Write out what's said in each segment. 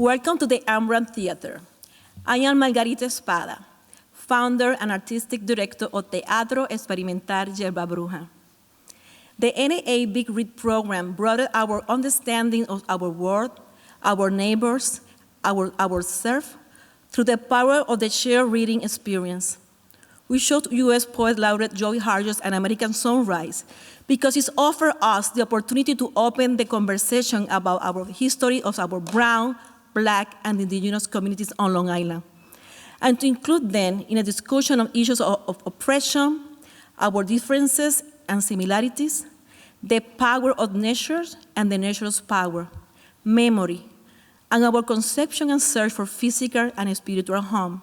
Welcome to the Ambran Theater. I am Margarita Espada, founder and artistic director of Teatro Yerbabruja. The NEA Big Read Program broadened our understanding of our world, our neighbors, ourselves, through the power of the shared reading experience. We showed U.S. poet Laureate Joy Harjo's An American Sunrise because it offered us the opportunity to open the conversation about our history of our brown, Black, and indigenous communities on Long Island, and to include them in a discussion of issues of oppression, our differences and similarities, the power of nature and the nature's power, memory, and our conception and search for physical and spiritual home.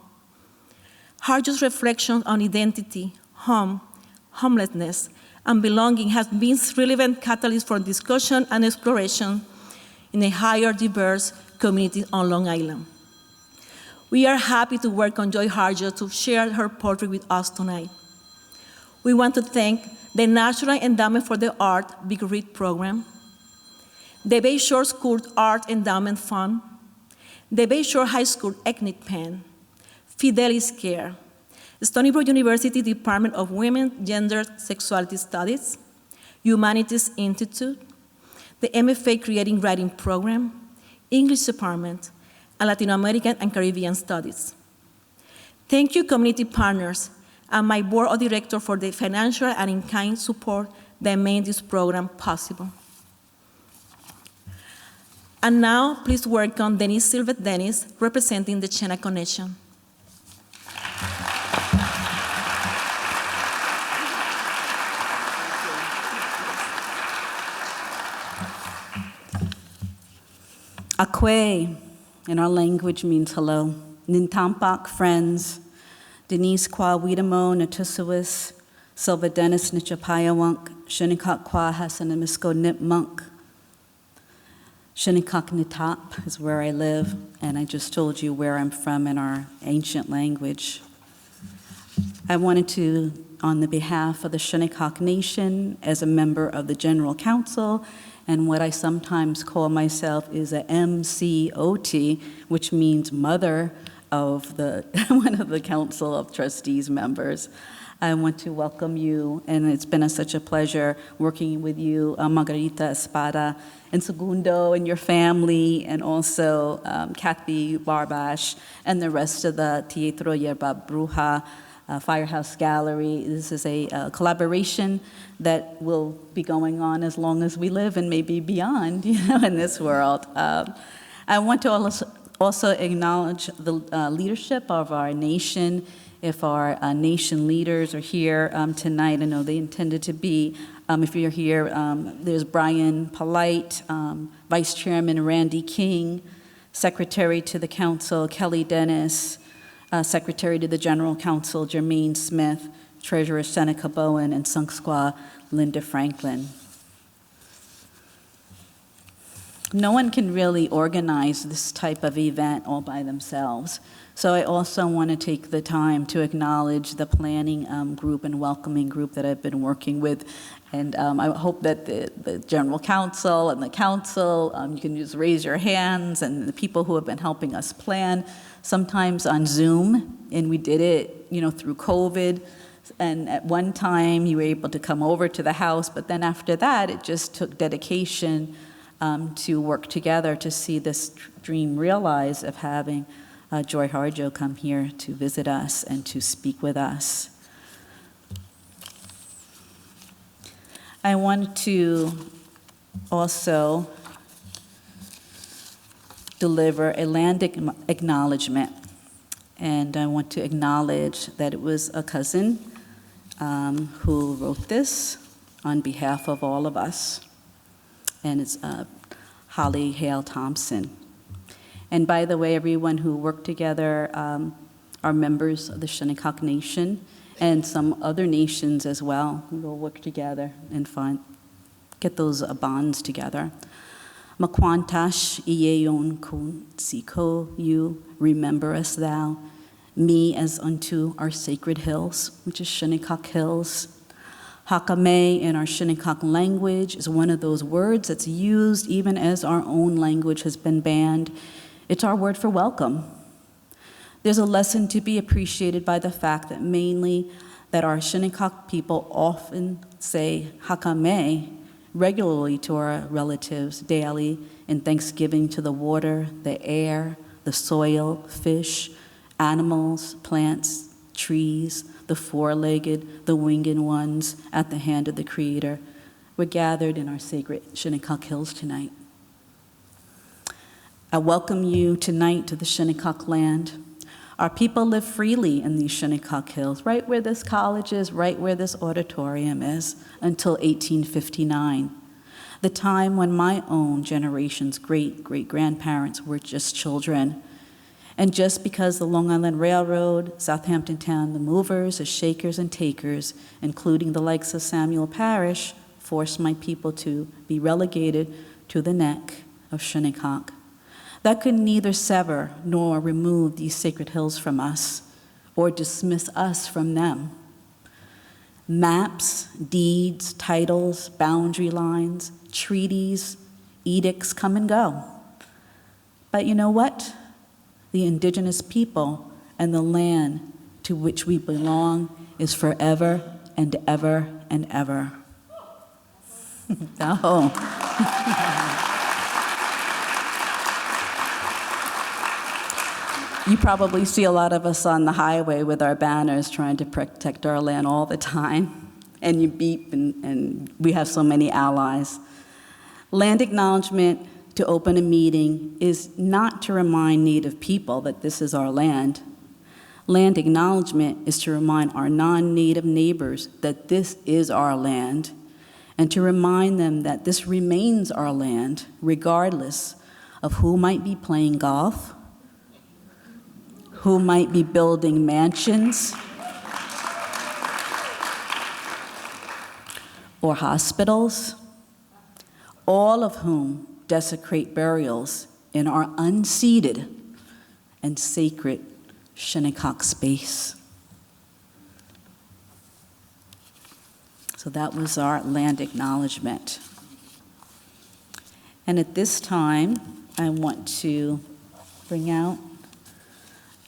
Harjo's reflection on identity, home, homelessness, and belonging has been relevant catalyst for discussion and exploration in a higher diverse community on Long Island. We are happy to welcome Joy Harjo to share her poetry with us tonight. We want to thank the National Endowment for the Art Big Read Program, the Bayshore School Art Endowment Fund, the Bayshore High School Ethnic Pen, Fidelis Care, Stony Brook University Department of Women, Gender, Sexuality Studies, Humanities Institute, the MFA Creating Writing Program, English Department, and Latin American and Caribbean Studies. Thank you, community partners, and my board of directors for the financial and in-kind support that made this program possible. And now, please welcome Denise Silvet-Dennis, representing the Chena Connection. Akwe, in our language, means hello. Nintampak, friends. Denise Kwa Widamo, Natusuis, Silva Dennis Nichapayawunk, Shunikak Kwa Hasanamisko Nip Monk. Shunikak Nitap is where I live, and I just told you where I'm from in our ancient language. I wanted to, on the behalf of the Shunikak Nation, as a member of the General Council, and what I sometimes call myself is a MCOT, which means mother of the one of the Council of Trustees members. I want to welcome you, and it's been such a pleasure working with you, Margarita Espada, and Segundo, and your family, and also Kathy Barbash, and the rest of the Teatro Yerbabruja Firehouse Gallery. This is a collaboration that will be going on as long as we live and maybe beyond, in this world. I want to also acknowledge the leadership of our nation. If our nation leaders are here tonight, I know they intended to be. If you're here, there's Brian Polite, Vice Chairman Randy King, Secretary to the Council Kelly Dennis, Secretary to the General Council Jermaine Smith, Treasurer Seneca Bowen, and Sunk Squaw Linda Franklin. No one can really organize this type of event all by themselves. So I also want to take the time to acknowledge the planning group and welcoming group that I've been working with. And I hope that the General Council and the Council, you can just raise your hands, and the people who have been helping us plan, sometimes on Zoom, and we did it, through COVID. And at one time, you were able to come over to the house, but then after that, it just took dedication to work together to see this dream realized of having Joy Harjo come here to visit us and to speak with us. I want to also deliver a land acknowledgement, and I want to acknowledge that it was a cousin who wrote this on behalf of all of us, and it's Holly Hale Thompson. And by the way, everyone who worked together are members of the Shunikak Nation and some other nations as well who will work together and get those bonds together. Makwantash iyeyon kun siko you, remember us thou, me as unto our sacred hills, which is Shunikak Hills. Hakame in our Shunikak language is one of those words that's used even as our own language has been banned It's our word for welcome. There's a lesson to be appreciated by the fact that mainly that our Shinnecock people often say hakame regularly to our relatives daily in thanksgiving to the water, the air, the soil, fish, animals, plants, trees, the four-legged, the winged ones at the hand of the Creator. We're gathered in our sacred Shinnecock Hills tonight. I welcome you tonight to the Shinnecock land. Our people live freely in these Shinnecock Hills, right where this college is, right where this auditorium is, until 1859, the time when my own generation's great-great-grandparents were just children. And just because the Long Island Railroad, Southampton Town, the movers, the shakers and takers, including the likes of Samuel Parrish, forced my people to be relegated to the neck of Shinnecock, that could neither sever nor remove these sacred hills from us or dismiss us from them. Maps, deeds, titles, boundary lines, treaties, edicts come and go. But you know what? The indigenous people and the land to which we belong is forever and ever and ever. Oh. You probably see a lot of us on the highway with our banners trying to protect our land all the time. And you beep, and we have so many allies. Land acknowledgement to open a meeting is not to remind Native people that this is our land. Land acknowledgement is to remind our non-Native neighbors that this is our land, and to remind them that this remains our land, regardless of who might be playing golf, who might be building mansions or hospitals, all of whom desecrate burials in our unceded and sacred Shinnecock space. So that was our land acknowledgement. And at this time, I want to bring out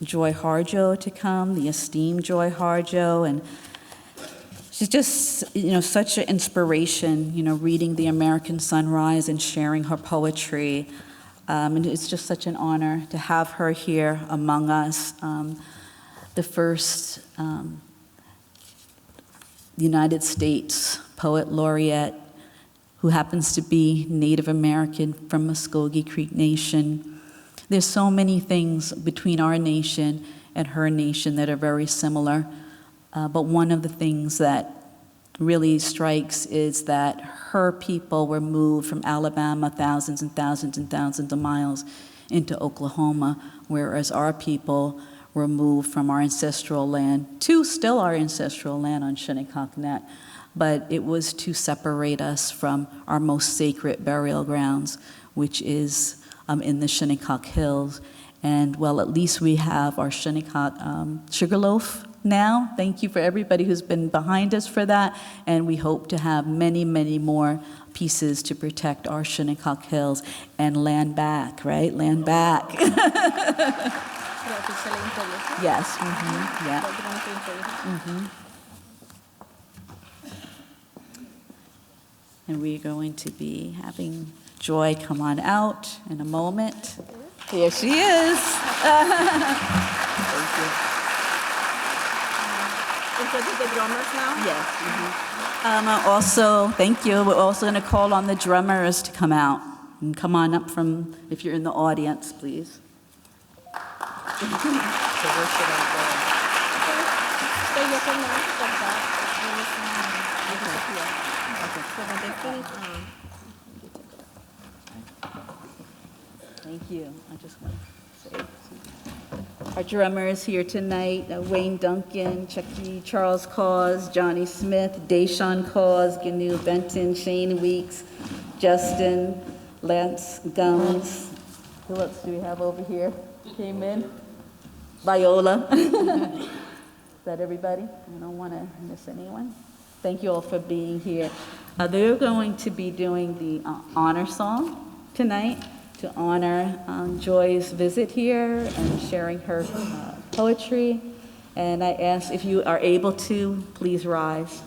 Joy Harjo to come, the esteemed Joy Harjo, and she's just, such an inspiration, reading The American Sunrise and sharing her poetry. And it's just such an honor to have her here among us. The first United States poet laureate who happens to be Native American from Muskogee Creek Nation. There's so many things between our nation and her nation that are very similar, but one of the things that really strikes is that her people were moved from Alabama thousands and thousands and thousands of miles into Oklahoma, whereas our people were moved from our ancestral land to still our ancestral land on Shinnecock Neck, but it was to separate us from our most sacred burial grounds, which is in the Shinnecock Hills. And well, at least we have our Shinnecock Sugarloaf now. Thank you for everybody who's been behind us for that. And we hope to have many, many more pieces to protect our Shinnecock Hills and land back, right? Land back. Yes. Mm-hmm. Yeah. Mm-hmm. And we're going to be having Joy come on out in a moment. Here she is. Thank you. Instead of the drummers now? Yes. Mm-hmm. Also, thank you. We're also going to call on the drummers to come out. And come on up from, if you're in the audience, please. So where should I go? Thank you. I just want to say our drummers here tonight, Wayne Duncan, Chucky, Charles Cause, Johnny Smith, Deshaun Cause, Gnu Benton, Shane Weeks, Justin, Lance Gums. Who else do we have over here? Came in. Viola. Is that everybody? I don't want to miss anyone. Thank you all for being here. They're going to be doing the honor song tonight to honor Joy's visit here and sharing her poetry. And I ask if you are able to, please rise.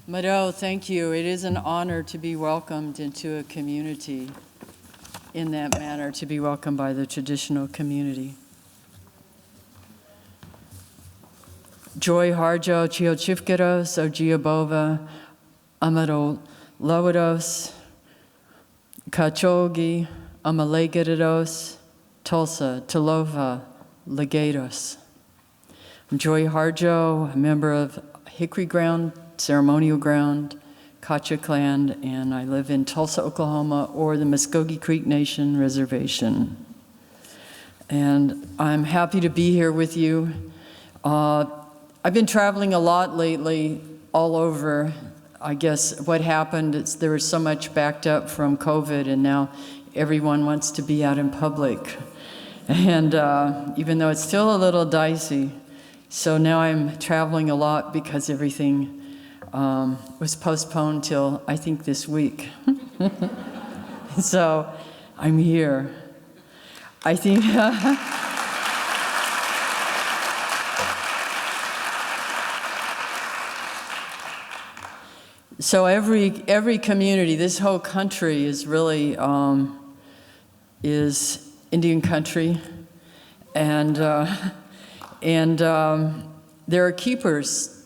Mado, thank you. It is an honor to be welcomed into a community in that manner, to be welcomed by the traditional community. Joy Harjo, Chio Chifkeros, Ojiabova, Amado Lowados, Kachogi, Amalegerados, Tulsa, Talofa, Legados. I'm Joy Harjo, a member of Hickory Ground, Ceremonial Ground, Kacha Clan, and I live in Tulsa, Oklahoma, or the Muskogee Creek Nation Reservation. And I'm happy to be here with you. I've been traveling a lot lately, all over. I guess what happened is there was so much backed up from COVID, and now everyone wants to be out in public. And even though it's still a little dicey, so now I'm traveling a lot because everything was postponed till, I think, this week. So I'm here. I think so every community, this whole country is really is Indian country, and there are keepers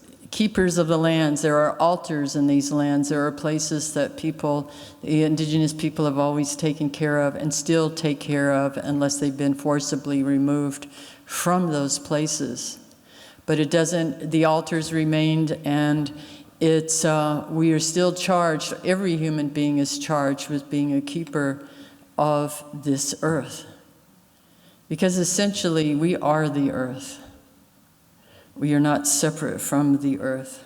of the lands. There are altars in these lands. There are places that the indigenous people have always taken care of and still take care of unless they've been forcibly removed from those places. But the altars remained, and we are still charged, every human being is charged with being a keeper of this earth. Because essentially, we are the earth. We are not separate from the earth.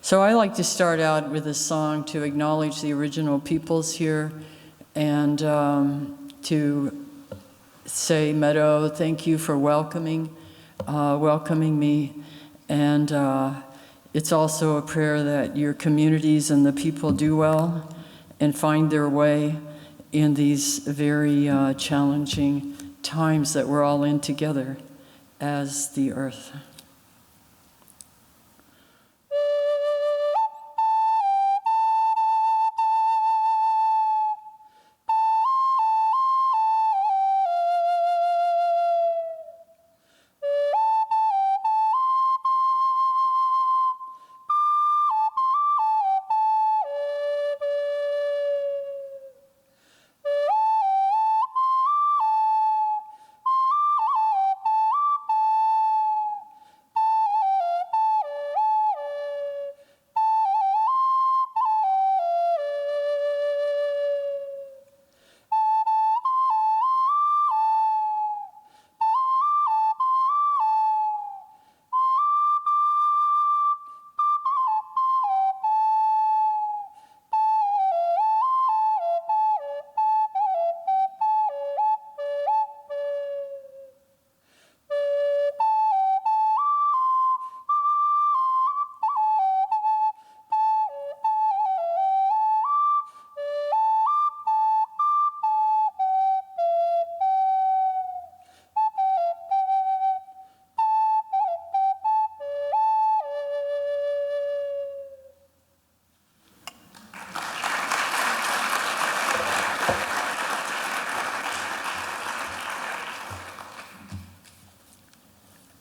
So I like to start out with a song to acknowledge the original peoples here and to say, Meadow, thank you for welcoming me. And it's also a prayer that your communities and the people do well and find their way in these very challenging times that we're all in together as the earth.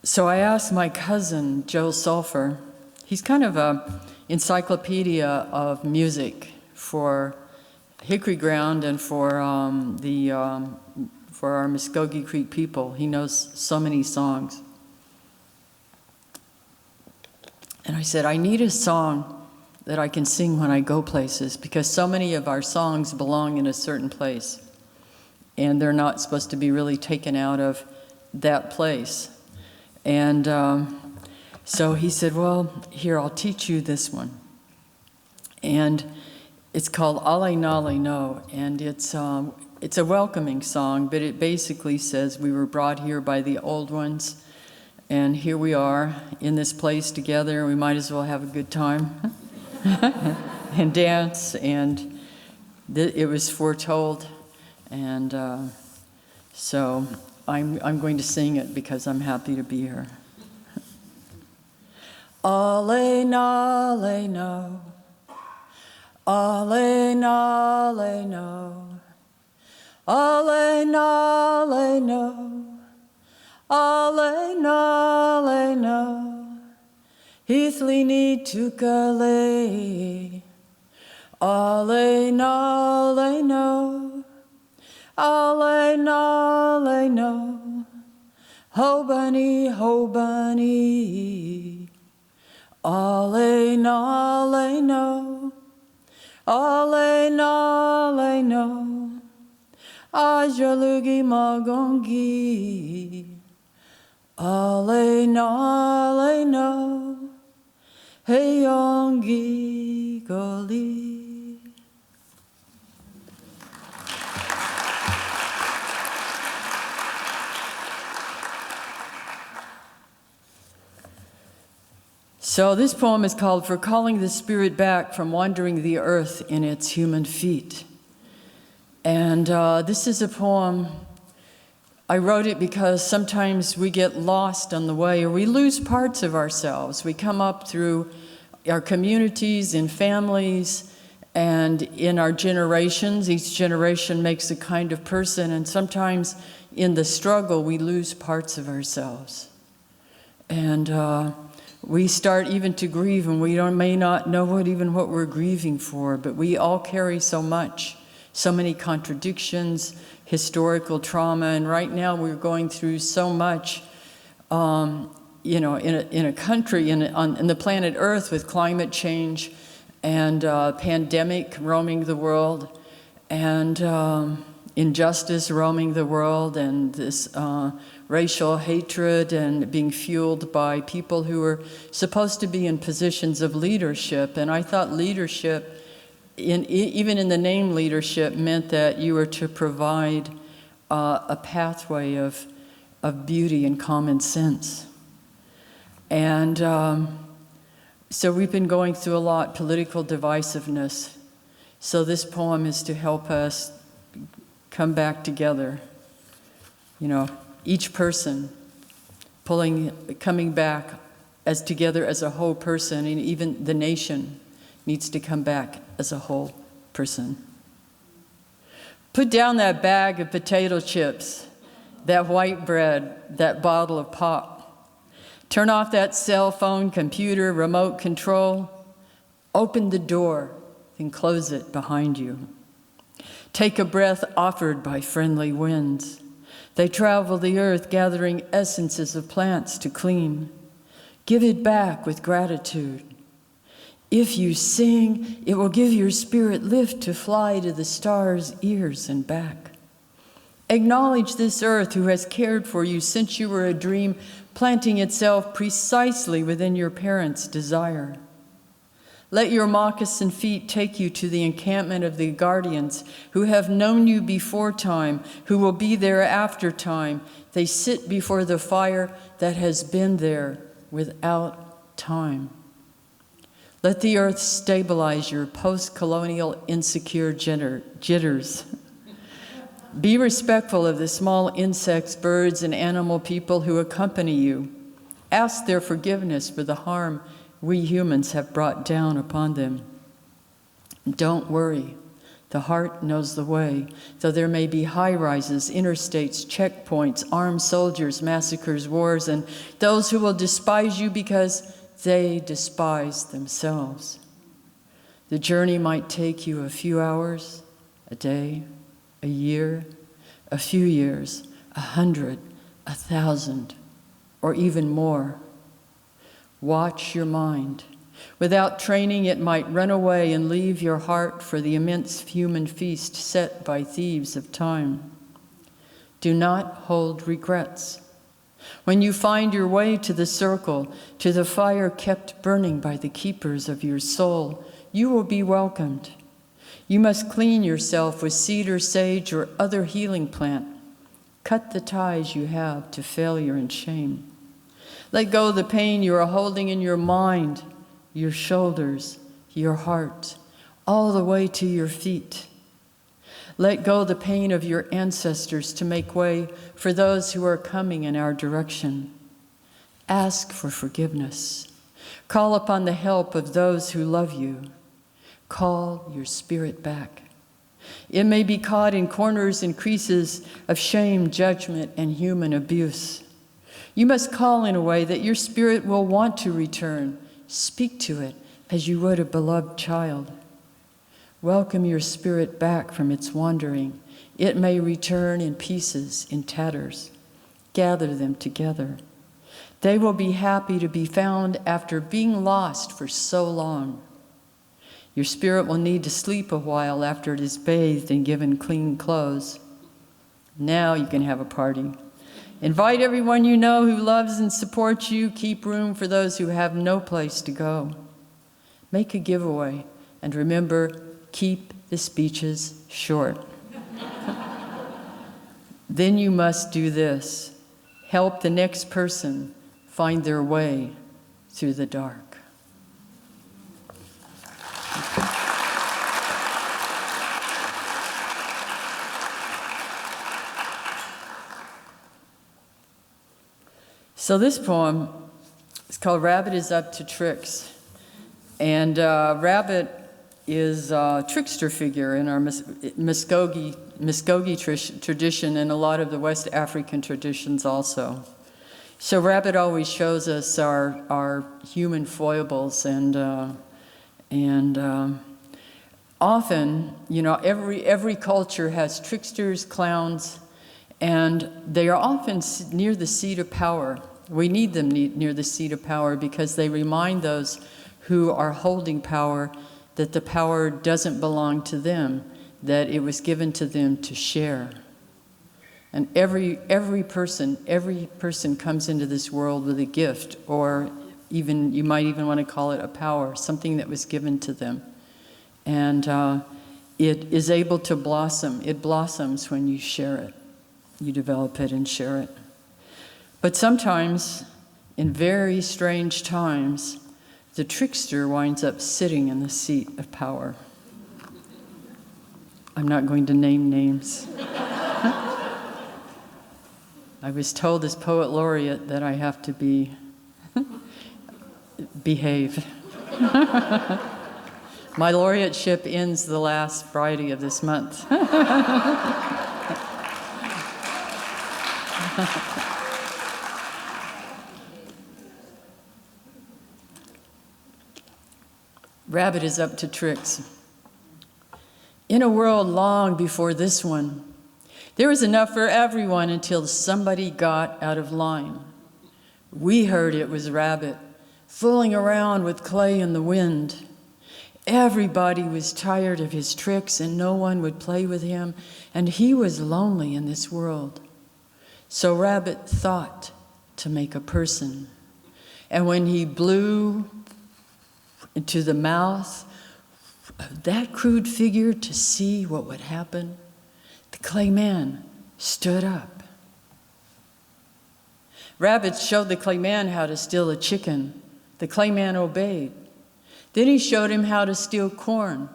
So I asked my cousin, Joe Sulphur, he's kind of an encyclopedia of music for Hickory Ground and for our Muskogee Creek people. He knows so many songs. And I said, I need a song that I can sing when I go places, because so many of our songs belong in a certain place, and they're not supposed to be really taken out of that place. And so he said, well, here, I'll teach you this one. And it's called Ale Nale No, and it's a welcoming song, but it basically says we were brought here by the old ones, and here we are in this place together. We might as well have a good time and dance, and it was foretold, and so I'm going to sing it because I'm happy to be here. Ale Nale No, Ale Nale No, Ale Nale No, Ale Nale No, Hithlini Tukale, Ale Nale No, Ale Nale No, Hobani Hobani, Ale Nale No, Ale Nale No, Ajalugi Magongi, Ale Nale No, Heyongi Goli. So this poem is called For Calling the Spirit Back from Wandering the Earth in Its Human Feet. And this is a poem. I wrote it because sometimes we get lost on the way, or we lose parts of ourselves. We come up through our communities, in families, and in our generations. Each generation makes a kind of person, and sometimes in the struggle we lose parts of ourselves. And we start even to grieve, and we may not know what we're grieving for, but we all carry so much, so many contradictions, historical trauma, and right now we're going through so much, in a country, on the planet Earth, with climate change and pandemic roaming the world, and injustice roaming the world, and this racial hatred, and being fueled by people who are supposed to be in positions of leadership. And I thought leadership, even in the name leadership, meant that you were to provide a pathway of beauty and common sense. And so we've been going through a lot, political divisiveness. So this poem is to help us come back together. Each person coming back as together as a whole person, and even the nation needs to come back as a whole person. Put down that bag of potato chips, that white bread, that bottle of pop. Turn off that cell phone, computer, remote control. Open the door, then close it behind you. Take a breath offered by friendly winds. They travel the earth, gathering essences of plants to clean. Give it back with gratitude. If you sing, it will give your spirit lift to fly to the stars' ears and back. Acknowledge this earth who has cared for you since you were a dream, planting itself precisely within your parents' desire. Let your moccasin feet take you to the encampment of the guardians who have known you before time, who will be there after time. They sit before the fire that has been there without time. Let the earth stabilize your post-colonial insecure jitters. Be respectful of the small insects, birds, and animal people who accompany you. Ask their forgiveness for the harm we humans have brought down upon them. Don't worry. The heart knows the way, though there may be high-rises, interstates, checkpoints, armed soldiers, massacres, wars, and those who will despise you because they despise themselves. The journey might take you a few hours, a day, a year, a few years, 100, 1,000, or even more. Watch your mind. Without training, it might run away and leave your heart for the immense human feast set by thieves of time. Do not hold regrets. When you find your way to the circle, to the fire kept burning by the keepers of your soul, you will be welcomed. You must clean yourself with cedar, sage, or other healing plant. Cut the ties you have to failure and shame. Let go of the pain you are holding in your mind, your shoulders, your heart, all the way to your feet. Let go of the pain of your ancestors to make way for those who are coming in our direction. Ask for forgiveness. Call upon the help of those who love you. Call your spirit back. It may be caught in corners and creases of shame, judgment, and human abuse. You must call in a way that your spirit will want to return. Speak to it as you would a beloved child. Welcome your spirit back from its wandering. It may return in pieces, in tatters. Gather them together. They will be happy to be found after being lost for so long. Your spirit will need to sleep a while after it is bathed and given clean clothes. Now you can have a party. Invite everyone you know who loves and supports you. Keep room for those who have no place to go. Make a giveaway, and remember, keep the speeches short. Then you must do this. Help the next person find their way through the dark. So this poem is called Rabbit is Up to Tricks. And Rabbit is a trickster figure in our Muskogee tradition and a lot of the West African traditions also. So Rabbit always shows us our human foibles and often, you know, every culture has tricksters, clowns, and they are often near the seat of power. We need them near the seat of power because they remind those who are holding power that the power doesn't belong to them, that it was given to them to share. And every person comes into this world with a gift, or even, you might even want to call it a power, something that was given to them. And it is able to blossom. It blossoms when you share it. You develop it and share it. But sometimes, in very strange times, the trickster winds up sitting in the seat of power. I'm not going to name names. I was told as poet laureate that I have to behave. My laureateship ends the last Friday of this month. Rabbit is up to tricks. In a world long before this one, there was enough for everyone until somebody got out of line. We heard it was Rabbit, fooling around with clay in the wind. Everybody was tired of his tricks and no one would play with him, and he was lonely in this world. So Rabbit thought to make a person. And when he blew into the mouth of that crude figure to see what would happen, the clay man stood up. Rabbit showed the clay man how to steal a chicken. The clay man obeyed. Then he showed him how to steal corn.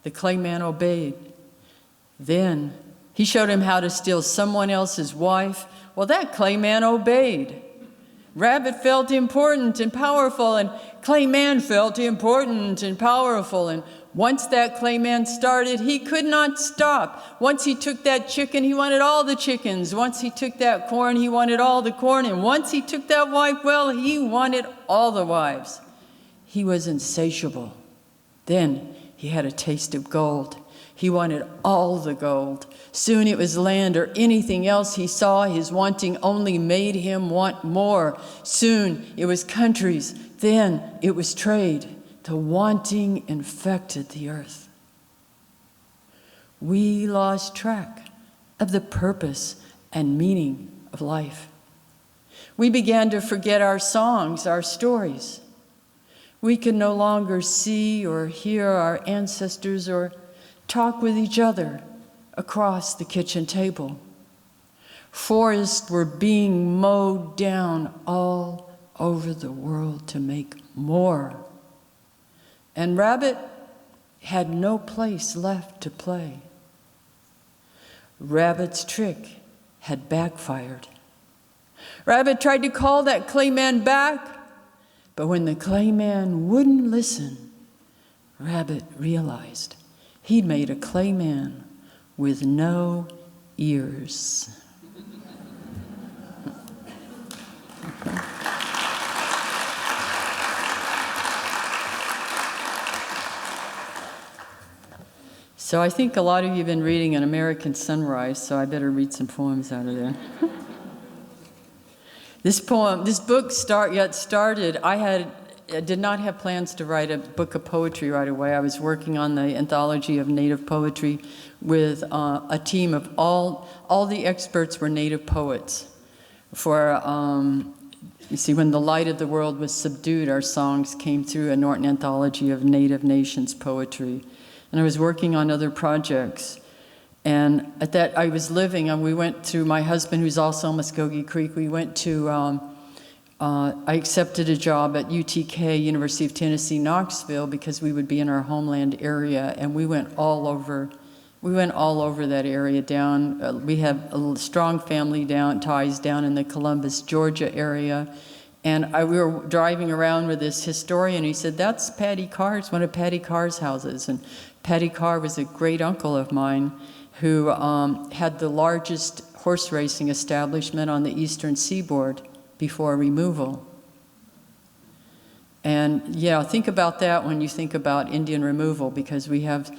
The clay man obeyed. Then he showed him how to steal someone else's wife. Well, that clay man obeyed. Rabbit felt important and powerful, and clay man felt important and powerful. And once that clay man started, he could not stop. Once he took that chicken, he wanted all the chickens. Once he took that corn, he wanted all the corn. And once he took that wife, well, he wanted all the wives. He was insatiable. Then he had a taste of gold. He wanted all the gold. Soon it was land or anything else he saw. His wanting only made him want more. Soon it was countries. Then it was trade. The wanting infected the earth. We lost track of the purpose and meaning of life. We began to forget our songs, our stories. We could no longer see or hear our ancestors or talk with each other across the kitchen table. Forests were being mowed down all over the world to make more. And Rabbit had no place left to play. Rabbit's trick had backfired. Rabbit tried to call that clay man back, but when the clay man wouldn't listen, Rabbit realized he'd made a clay man with no ears. So I think a lot of you have been reading An American Sunrise, so I better read some poems out of there. This book started, I did not have plans to write a book of poetry right away. I was working on the anthology of Native poetry with a team of all the experts were Native poets. You see, when the light of the world was subdued, our songs came through a Norton anthology of Native nations poetry. And I was working on other projects. And at that, I was living, and we went to, my husband, who's also in Muskogee Creek, we went to, I accepted a job at UTK, University of Tennessee, Knoxville, because we would be in our homeland area, and we went all over We went all over that area down. We have a strong family ties down in the Columbus, Georgia area. And we were driving around with this historian. He said, that's Patty Carr's, one of Patty Carr's houses. And Patty Carr was a great uncle of mine who had the largest horse racing establishment on the eastern seaboard before removal. And yeah, think about that when you think about Indian removal, because we have,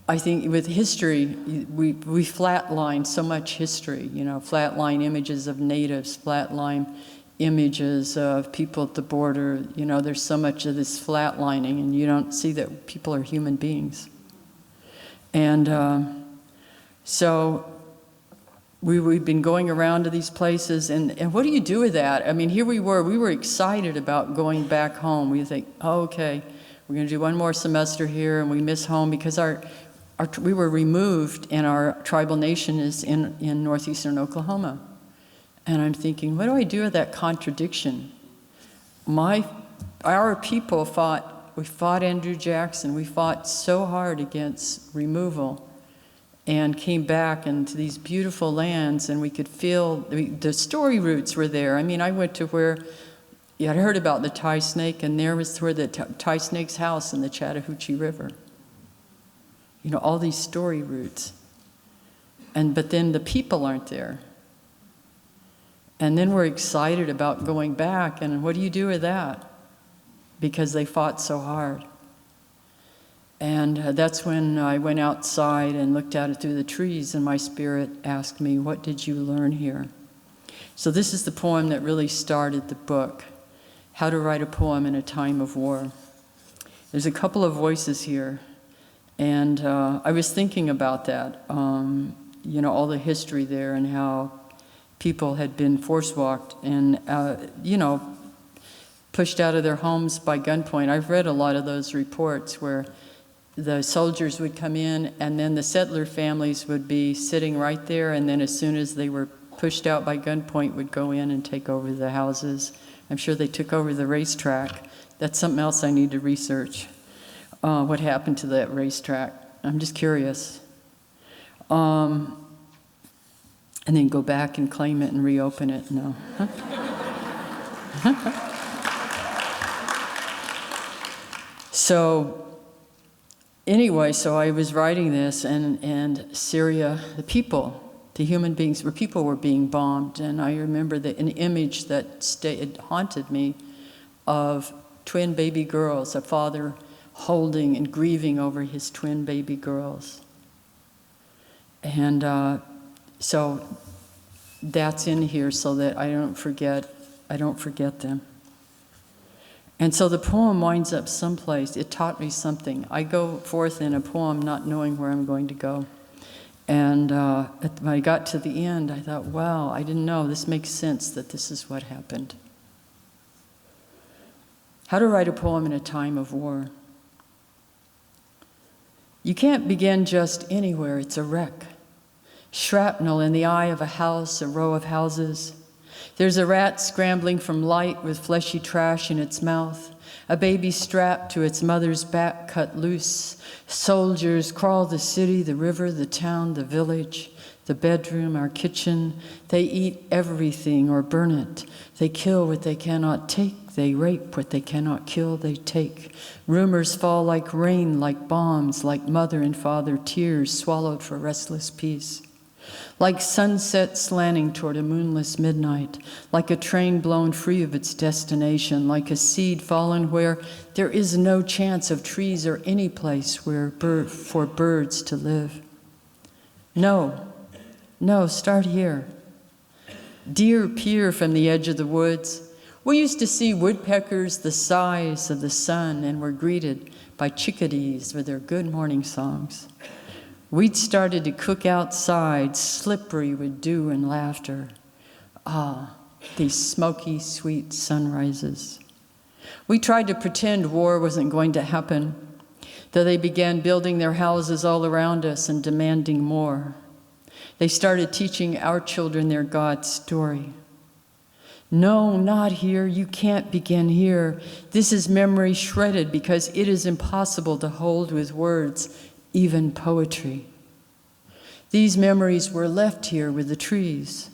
I think with history, we flatline so much history, you know, flatline images of natives, flatline images of people at the border. You know, there's so much of this flatlining, and you don't see that people are human beings. And so we've been going around to these places, and what do you do with that? I mean, here we were excited about going back home. We think, oh, okay, we're going to do one more semester here, and we miss home because we were removed, and our tribal nation is in northeastern Oklahoma. And I'm thinking, what do I do with that contradiction? Our people we fought Andrew Jackson. We fought so hard against removal and came back into these beautiful lands, and we could feel the story roots were there. I mean, I went to where I'd heard about the tie snake, and there was where the tie snake's house in the Chattahoochee River. You know, all these story roots. But then the people aren't there. And then we're excited about going back, and what do you do with that? Because they fought so hard. And that's when I went outside and looked at it through the trees, and my spirit asked me, what did you learn here? So this is the poem that really started the book, How to Write a Poem in a Time of War. There's a couple of voices here, and I was thinking about that, you know, all the history there and how people had been force-walked and, you know, pushed out of their homes by gunpoint. I've read a lot of those reports where the soldiers would come in, and then the settler families would be sitting right there, and then as soon as they were pushed out by gunpoint, would go in and take over the houses. I'm sure they took over the racetrack. That's something else I need to research, what happened to that racetrack. I'm just curious. And then go back and claim it and reopen it. No. So anyway, so I was writing this, and Syria, the human beings, people were being bombed, and I remember an image that haunted me of twin baby girls, a father holding and grieving over his twin baby girls. And so that's in here so that I don't forget them. And so the poem winds up someplace. It taught me something. I go forth in a poem not knowing where I'm going to go. And when I got to the end, I thought, wow, I didn't know. This makes sense that this is what happened. How to write a poem in a time of war. You can't begin just anywhere. It's a wreck. Shrapnel in the eye of a house, a row of houses. There's a rat scrambling from light with fleshy trash in its mouth. A baby strapped to its mother's back cut loose. Soldiers crawl the city, the river, the town, the village, the bedroom, our kitchen. They eat everything or burn it. They kill what they cannot take. They rape what they cannot kill, they take. Rumors fall like rain, like bombs, like mother and father tears swallowed for restless peace. Like sunset slanting toward a moonless midnight, like a train blown free of its destination, like a seed fallen where there is no chance of trees or any place for birds to live. No, start here. Deer peer from the edge of the woods. We used to see woodpeckers the size of the sun and were greeted by chickadees with their good morning songs. We'd started to cook outside, slippery with dew and laughter. Ah, these smoky, sweet sunrises. We tried to pretend war wasn't going to happen, though they began building their houses all around us and demanding more. They started teaching our children their God story. No, not here. You can't begin here. This is memory shredded because it is impossible to hold with words, even poetry. These memories were left here with the trees,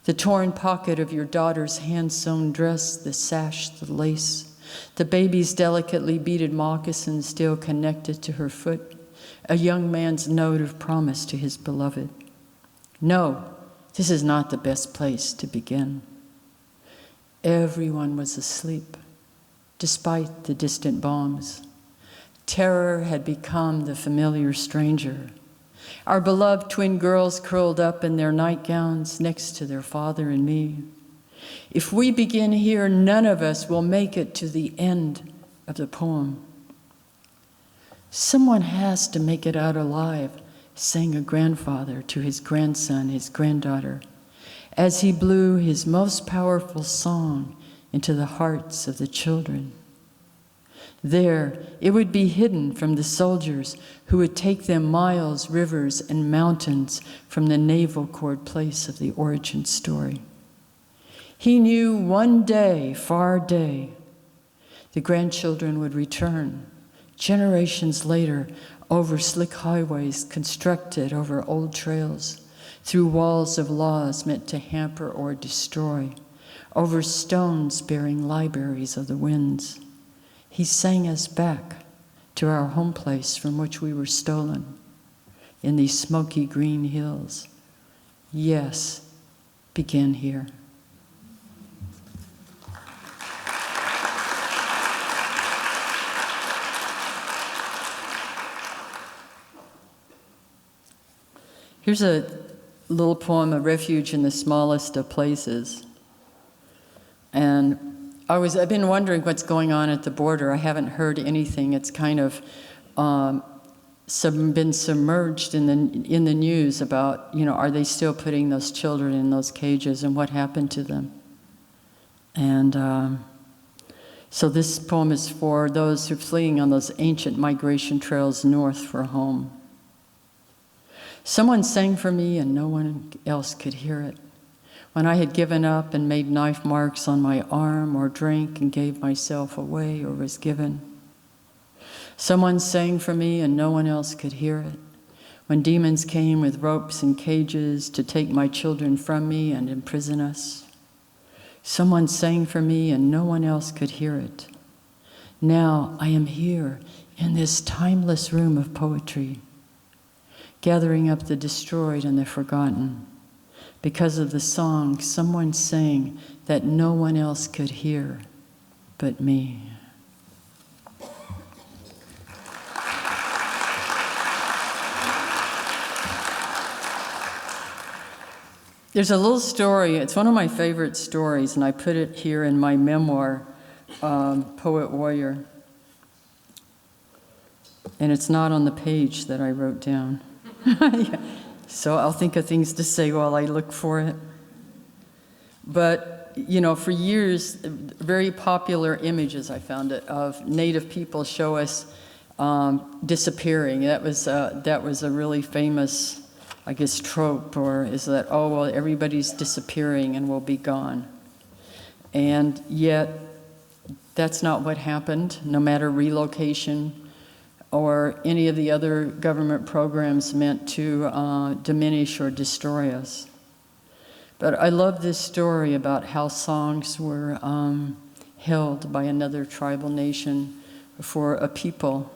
the torn pocket of your daughter's hand-sewn dress, the sash, the lace, the baby's delicately beaded moccasin still connected to her foot, a young man's note of promise to his beloved. No, this is not the best place to begin. Everyone was asleep, despite the distant bombs. Terror had become the familiar stranger. Our beloved twin girls curled up in their nightgowns next to their father and me. If we begin here, none of us will make it to the end of the poem. Someone has to make it out alive, sang a grandfather to his grandson, his granddaughter, as he blew his most powerful song into the hearts of the children. There, it would be hidden from the soldiers who would take them miles, rivers, and mountains from the naval chord place of the origin story. He knew one day, far day, the grandchildren would return, generations later, over slick highways constructed over old trails, through walls of laws meant to hamper or destroy, over stones bearing libraries of the winds. He sang us back to our home place from which we were stolen, in these smoky green hills. Yes, begin here. Here's a little poem, A Refuge in the Smallest of Places. And I've been wondering what's going on at the border. I haven't heard anything. It's kind of been submerged in the news about, are they still putting those children in those cages and what happened to them? And so this poem is for those who are fleeing on those ancient migration trails north for home. Someone sang for me and no one else could hear it. When I had given up and made knife marks on my arm or drank and gave myself away or was given. Someone sang for me and no one else could hear it. When demons came with ropes and cages to take my children from me and imprison us. Someone sang for me and no one else could hear it. Now I am here in this timeless room of poetry, gathering up the destroyed and the forgotten, because of the song someone sang that no one else could hear but me. There's a little story, it's one of my favorite stories, and I put it here in my memoir, Poet Warrior. And it's not on the page that I wrote down. So I'll think of things to say while I look for it. But, for years, very popular images, I found it, of Native people show us disappearing. That was a really famous, I guess, trope, or is that, everybody's disappearing and will be gone. And yet, that's not what happened, no matter relocation or any of the other government programs meant to diminish or destroy us. But I love this story about how songs were held by another tribal nation for a people.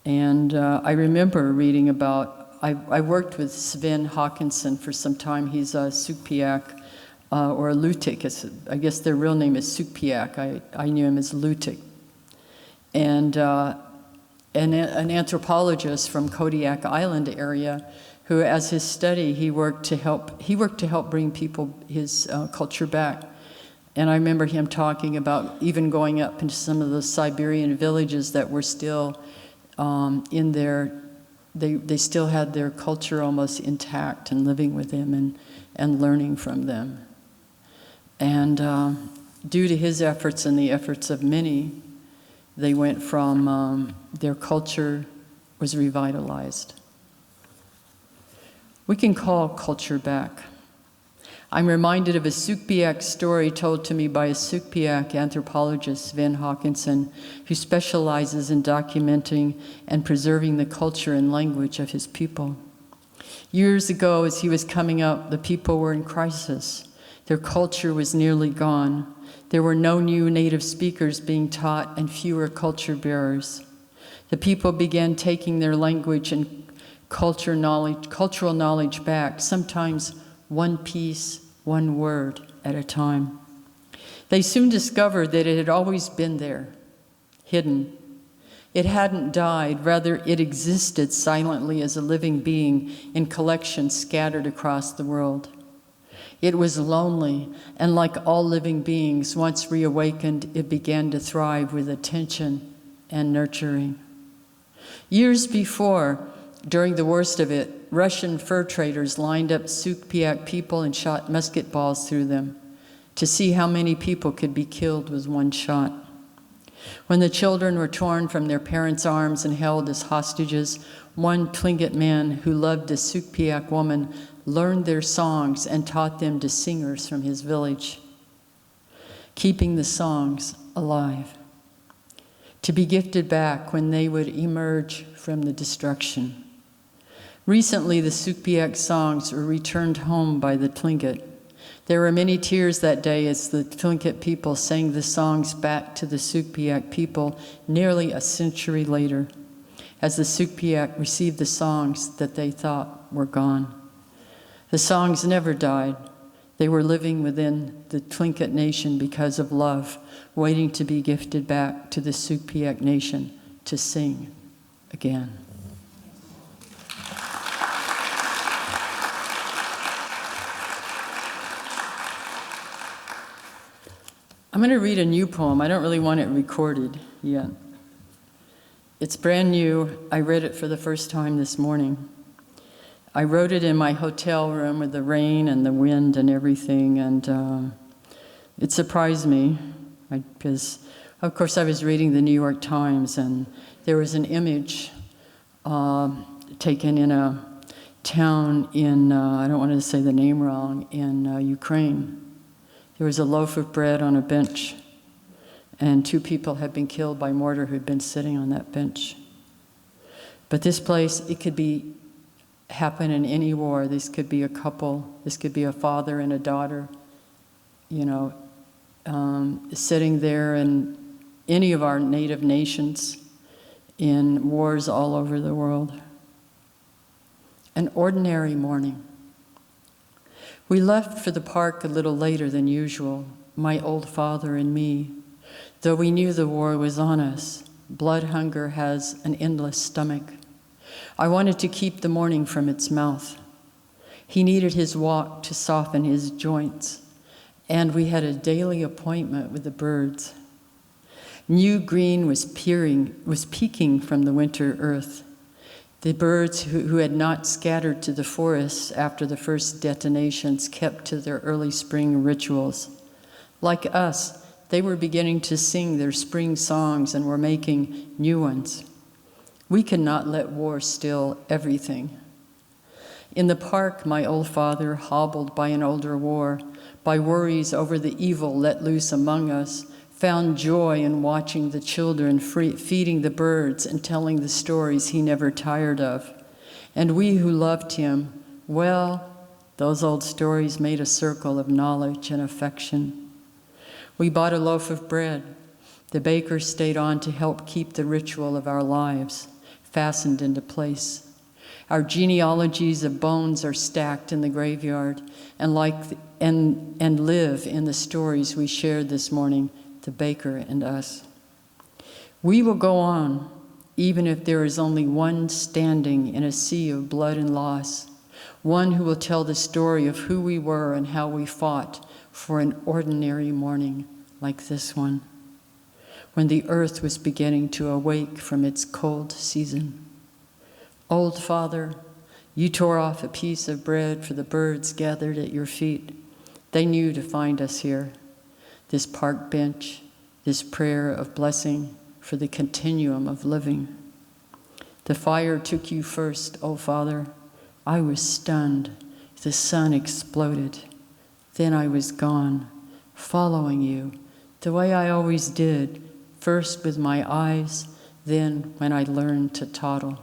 And I remember reading about, I worked with Sven Hawkinson for some time. He's a Sukpiak, or a Lutik. I guess their real name is Sukpiak. I knew him as Lutik. And an anthropologist from Kodiak Island area, who, as his study, he worked to help bring people his culture back. And I remember him talking about even going up into some of those Siberian villages that were still in their, they still had their culture almost intact, and living with them and learning from them. And due to his efforts and the efforts of many, they went from, their culture was revitalized. We can call culture back. I'm reminded of a Sukpiak story told to me by a Sukpiak anthropologist, Sven Hawkinson, who specializes in documenting and preserving the culture and language of his people. Years ago, as he was coming up, the people were in crisis. Their culture was nearly gone. There were no new native speakers being taught and fewer culture bearers. The people began taking their language and cultural knowledge back, sometimes one piece, one word at a time. They soon discovered that it had always been there, hidden. It hadn't died, rather it existed silently as a living being in collections scattered across the world. It was lonely, and like all living beings, once reawakened, it began to thrive with attention and nurturing. Years before, during the worst of it, Russian fur traders lined up Sukpiak people and shot musket balls through them to see how many people could be killed with one shot. When the children were torn from their parents' arms and held as hostages, one Tlingit man who loved a Sukpiak woman learned their songs and taught them to singers from his village, keeping the songs alive, to be gifted back when they would emerge from the destruction. Recently, the Sukpiak songs were returned home by the Tlingit. There were many tears that day as the Tlingit people sang the songs back to the Sukpiak people nearly a century later, as the Sukpiak received the songs that they thought were gone. The songs never died. They were living within the Tlingit nation because of love, waiting to be gifted back to the Sukpiak nation to sing again. I'm going to read a new poem. I don't really want it recorded yet. It's brand new. I read it for the first time this morning. I wrote it in my hotel room with the rain and the wind and everything, and it surprised me because, of course, I was reading the New York Times, and there was an image taken in a town in, I don't want to say the name wrong, in Ukraine. There was a loaf of bread on a bench, and 2 people had been killed by mortar who'd been sitting on that bench. But this place, it could happen in any war. This could be a couple, this could be a father and a daughter, sitting there in any of our native nations in wars all over the world. An ordinary morning. We left for the park a little later than usual, my old father and me, though we knew the war was on us. Blood hunger has an endless stomach. I wanted to keep the morning from its mouth. He needed his walk to soften his joints, and we had a daily appointment with the birds. New green was peeking from the winter earth. The birds who had not scattered to the forests after the first detonations kept to their early spring rituals. Like us, they were beginning to sing their spring songs and were making new ones. We cannot let war steal everything. In the park, my old father, hobbled by an older war, by worries over the evil let loose among us, found joy in watching the children feeding the birds and telling the stories he never tired of. And we who loved him, well, those old stories made a circle of knowledge and affection. We bought a loaf of bread. The baker stayed on to help keep the ritual of our lives fastened into place. Our genealogies of bones are stacked in the graveyard and live in the stories we shared this morning, the baker and us. We will go on, even if there is only one standing in a sea of blood and loss, one who will tell the story of who we were and how we fought for an ordinary morning like this one, when the earth was beginning to awake from its cold season. Old Father, you tore off a piece of bread for the birds gathered at your feet. They knew to find us here. This park bench, this prayer of blessing for the continuum of living. The fire took you first, O Father. I was stunned. The sun exploded. Then I was gone, following you, the way I always did, first with my eyes, then when I learned to toddle.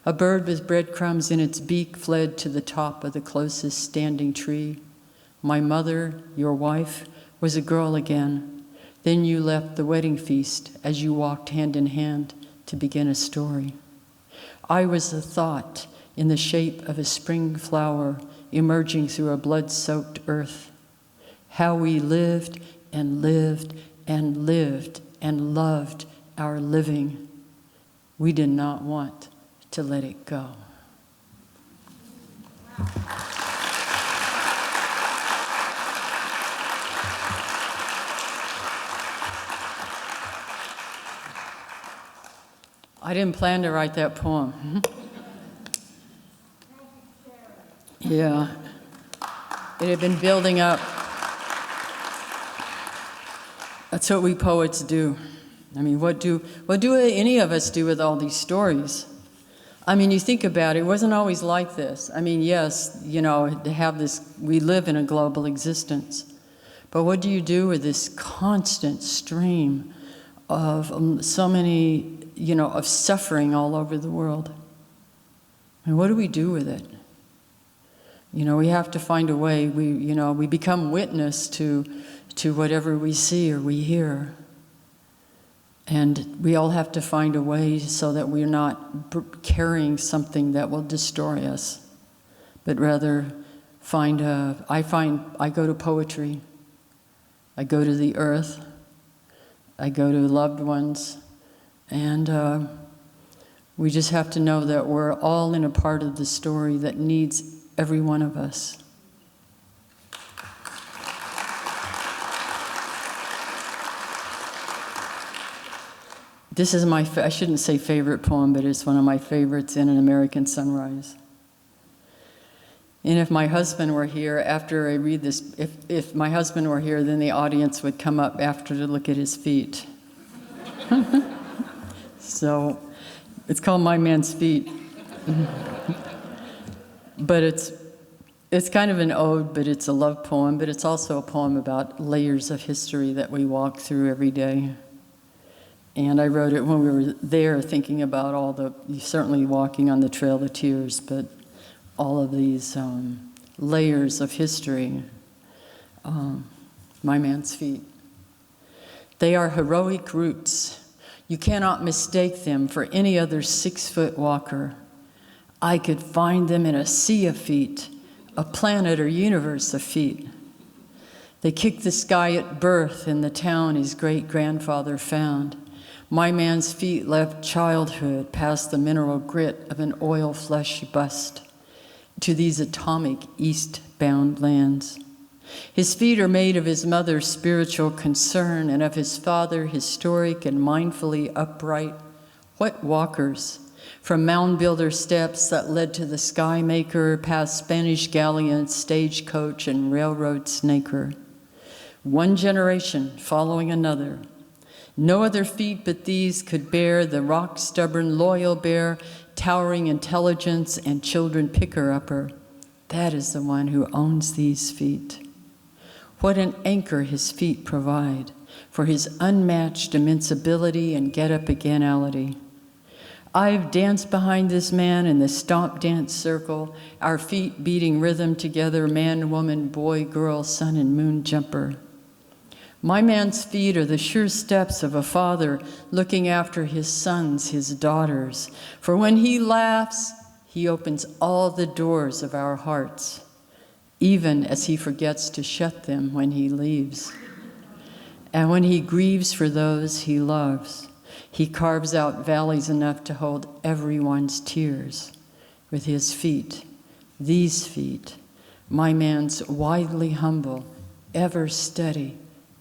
A bird with breadcrumbs in its beak fled to the top of the closest standing tree. My mother, your wife, was a girl again. Then you left the wedding feast as you walked hand in hand to begin a story. I was a thought in the shape of a spring flower emerging through a blood-soaked earth. How we lived and lived and lived and loved our living. We did not want to let it go. I didn't plan to write that poem. Yeah, it had been building up. That's what we poets do. I mean, what do any of us do with all these stories? I mean, you think about it, it wasn't always like this. I mean, yes, you know, to have this, we live in a global existence. But what do you do with this constant stream of so many, you know, of suffering all over the world? And what do we do with it? You know, we have to find a way. We become witness to whatever we see or we hear. And we all have to find a way so that we're not carrying something that will destroy us, but rather I go to poetry, I go to the earth, I go to loved ones, and we just have to know that we're all in a part of the story that needs every one of us. This is my, I shouldn't say favorite poem, but it's one of my favorites in An American Sunrise. And if my husband were here after I read this, if my husband were here, then the audience would come up after to look at his feet. So it's called My Man's Feet. But it's kind of an ode, but it's a love poem, but it's also a poem about layers of history that we walk through every day. And I wrote it when we were there thinking about all the, certainly walking on the Trail of Tears, but all of these layers of history. My man's feet. They are heroic roots. You cannot mistake them for any other 6-foot walker. I could find them in a sea of feet, a planet or universe of feet. They kicked the sky at birth in the town his great-grandfather found. My man's feet left childhood past the mineral grit of an oil flesh bust to these atomic eastbound lands. His feet are made of his mother's spiritual concern and of his father, historic and mindfully upright. What walkers! From mound builder steps that led to the sky maker, past Spanish galleon, stagecoach, and railroad snaker. One generation following another. No other feet but these could bear the rock-stubborn, loyal bear, towering intelligence, and children picker-upper. That is the one who owns these feet. What an anchor his feet provide for his unmatched immensibility and get-up-again-ality. I've danced behind this man in the stomp dance circle, our feet beating rhythm together, man, woman, boy, girl, sun, and moon jumper. My man's feet are the sure steps of a father looking after his sons, his daughters. For when he laughs, he opens all the doors of our hearts, even as he forgets to shut them when he leaves. And when he grieves for those he loves, he carves out valleys enough to hold everyone's tears with his feet, these feet, my man's widely humble, ever steady,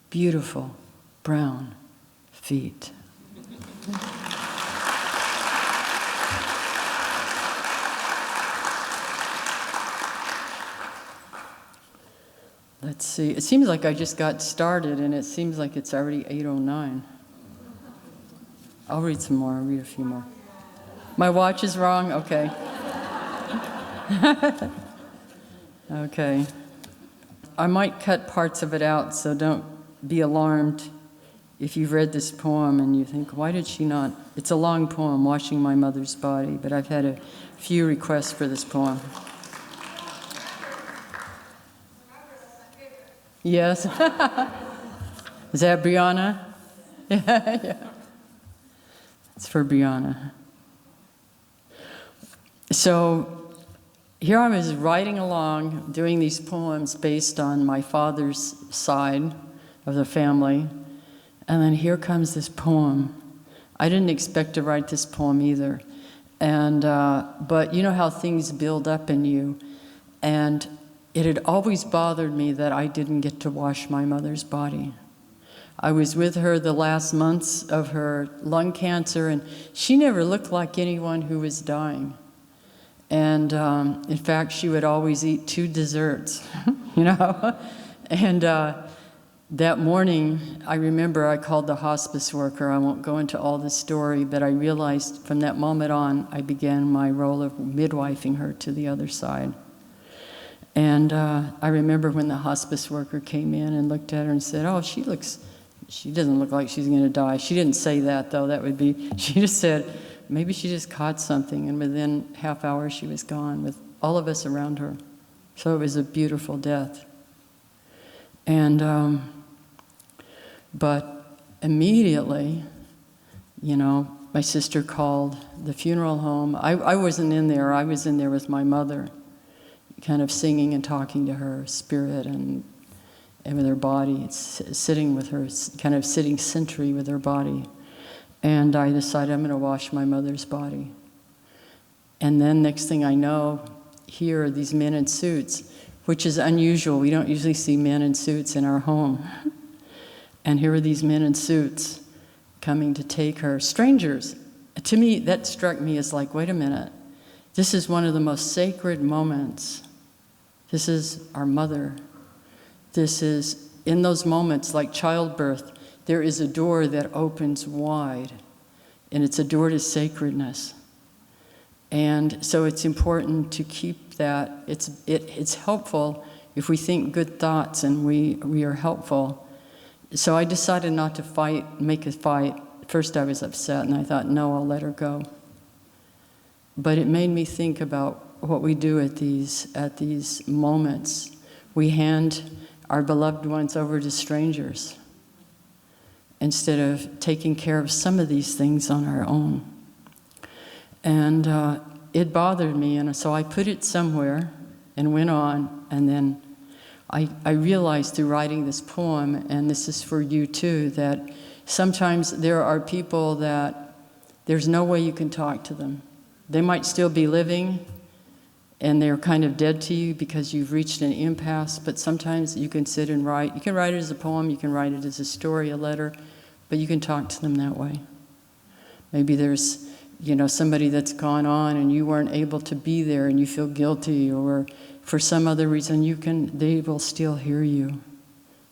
beautiful brown feet. Let's see. It seems like I just got started, and it seems like it's already 8:09. I'll read some more. I'll read a few more. My watch is wrong? Okay. Okay. I might cut parts of it out, so don't be alarmed if you've read this poem and you think, why did she not? It's a long poem, Washing My Mother's Body, but I've had a few requests for this poem. Yes. Is that Brianna? Yeah. It's for Brianna. So here I was writing along, doing these poems based on my father's side of the family, and then here comes this poem. I didn't expect to write this poem either, and but you know how things build up in you, and it had always bothered me that I didn't get to wash my mother's body. I was with her the last months of her lung cancer, and she never looked like anyone who was dying. And in fact, she would always eat 2 desserts, you know? And that morning, I remember I called the hospice worker. I won't go into all the story, but I realized from that moment on, I began my role of midwifing her to the other side. And I remember when the hospice worker came in and looked at her and said, oh, she doesn't look like she's going to die. She didn't say that, though. She just said, maybe she just caught something. And within half hour, she was gone with all of us around her. So it was a beautiful death. And, but immediately, you know, my sister called the funeral home. I wasn't in there. I was in there with my mother, kind of singing and talking to her spirit and with her body, sitting with her, kind of sitting sentry with her body. And I decided I'm going to wash my mother's body. And then next thing I know, here are these men in suits, which is unusual. We don't usually see men in suits in our home. And here are these men in suits coming to take her. Strangers. To me, that struck me as like, wait a minute. This is one of the most sacred moments. This is our mother. This is, in those moments, like childbirth, there is a door that opens wide, and it's a door to sacredness. And so it's important to keep that. It's helpful if we think good thoughts and we are helpful. So I decided not to make a fight. First I was upset, and I thought, no, I'll let her go. But it made me think about what we do at these moments. We hand our beloved ones over to strangers instead of taking care of some of these things on our own. And it bothered me, and so I put it somewhere and went on, and then I realized through writing this poem, and this is for you too, that sometimes there are people that there's no way you can talk to them. They might still be living, and they're kind of dead to you because you've reached an impasse, but sometimes you can sit and write. You can write it as a poem, you can write it as a story, a letter, but you can talk to them that way. Maybe there's, you know, somebody that's gone on and you weren't able to be there and you feel guilty, or for some other reason they will still hear you.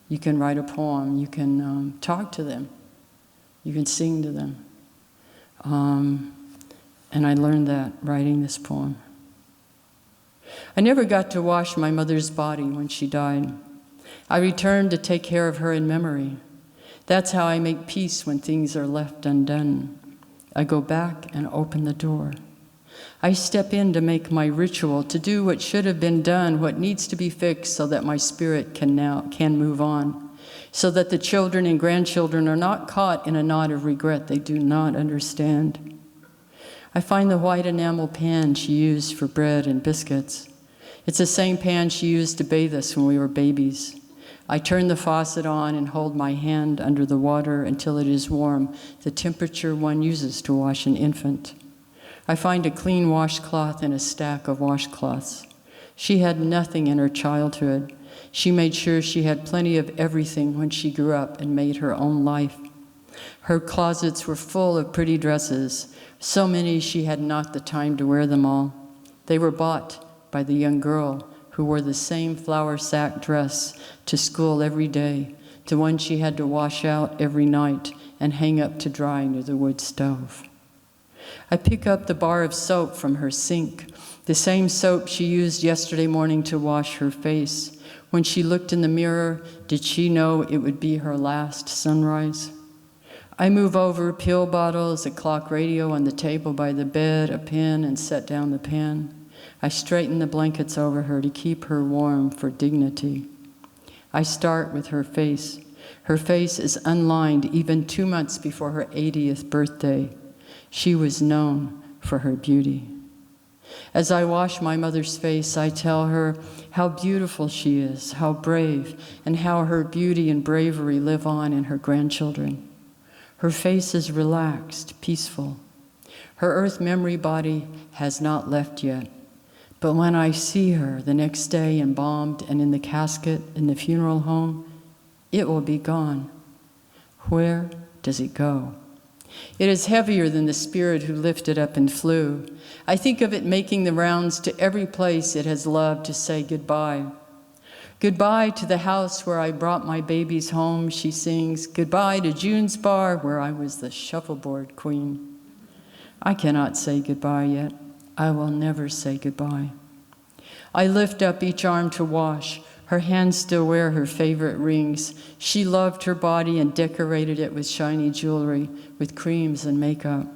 You can write a poem, you can talk to them, you can sing to them. And I learned that writing this poem. I never got to wash my mother's body when she died. I returned to take care of her in memory. That's how I make peace when things are left undone. I go back and open the door. I step in to make my ritual, to do what should have been done, what needs to be fixed so that my spirit can move on, so that the children and grandchildren are not caught in a knot of regret they do not understand. I find the white enamel pan she used for bread and biscuits. It's the same pan she used to bathe us when we were babies. I turn the faucet on and hold my hand under the water until it is warm, the temperature one uses to wash an infant. I find a clean washcloth in a stack of washcloths. She had nothing in her childhood. She made sure she had plenty of everything when she grew up and made her own life. Her closets were full of pretty dresses, so many she had not the time to wear them all. They were bought by the young girl who wore the same flour sack dress to school every day, the one she had to wash out every night and hang up to dry near the wood stove. I pick up the bar of soap from her sink, the same soap she used yesterday morning to wash her face. When she looked in the mirror, did she know it would be her last sunrise? I move over pill bottles, a clock radio on the table by the bed, a pen, and set down the pen. I straighten the blankets over her to keep her warm for dignity. I start with her face. Her face is unlined even 2 months before her 80th birthday. She was known for her beauty. As I wash my mother's face, I tell her how beautiful she is, how brave, and how her beauty and bravery live on in her grandchildren. Her face is relaxed, peaceful. Her earth memory body has not left yet. But when I see her the next day embalmed and in the casket in the funeral home, it will be gone. Where does it go? It is heavier than the spirit who lifted up and flew. I think of it making the rounds to every place it has loved to say goodbye. Goodbye to the house where I brought my babies home, she sings. Goodbye to June's bar where I was the shuffleboard queen. I cannot say goodbye yet. I will never say goodbye. I lift up each arm to wash. Her hands still wear her favorite rings. She loved her body and decorated it with shiny jewelry, with creams and makeup.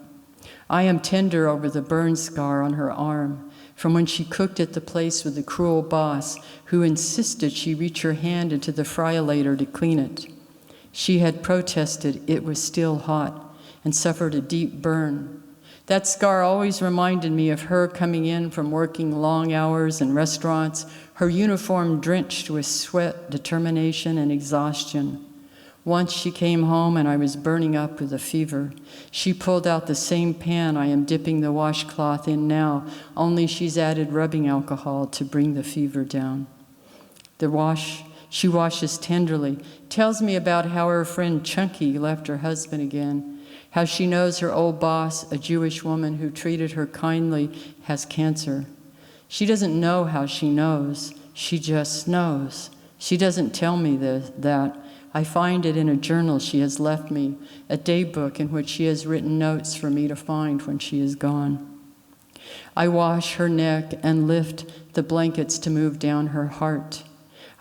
I am tender over the burn scar on her arm from when she cooked at the place with the cruel boss who insisted she reach her hand into the fryolator to clean it. She had protested it was still hot and suffered a deep burn. That scar always reminded me of her coming in from working long hours in restaurants, her uniform drenched with sweat, determination, and exhaustion. Once she came home and I was burning up with a fever. She pulled out the same pan I am dipping the washcloth in now, only she's added rubbing alcohol to bring the fever down. She washes tenderly, tells me about how her friend Chunky left her husband again, how she knows her old boss, a Jewish woman who treated her kindly, has cancer. She doesn't know how she knows. She just knows. She doesn't tell me that. I find it in a journal she has left me, a day book in which she has written notes for me to find when she is gone. I wash her neck and lift the blankets to move down her heart.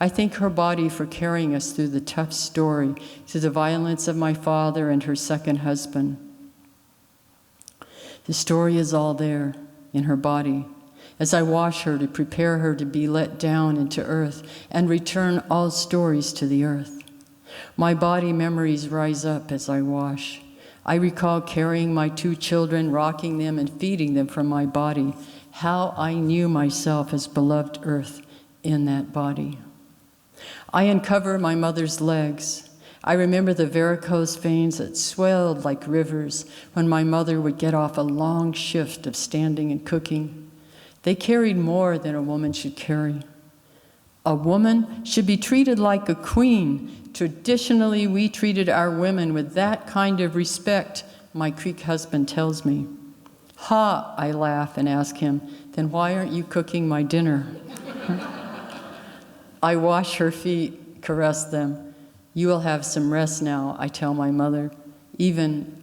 I thank her body for carrying us through the tough story, through the violence of my father and her second husband. The story is all there in her body. As I wash her to prepare her to be let down into earth and return all stories to the earth. My body memories rise up as I wash. I recall carrying my 2 children, rocking them and feeding them from my body, how I knew myself as beloved earth in that body. I uncover my mother's legs. I remember the varicose veins that swelled like rivers when my mother would get off a long shift of standing and cooking. They carried more than a woman should carry. A woman should be treated like a queen. Traditionally, we treated our women with that kind of respect, my Creek husband tells me. Ha, I laugh and ask him, then why aren't you cooking my dinner? I wash her feet, caress them. You will have some rest now, I tell my mother, even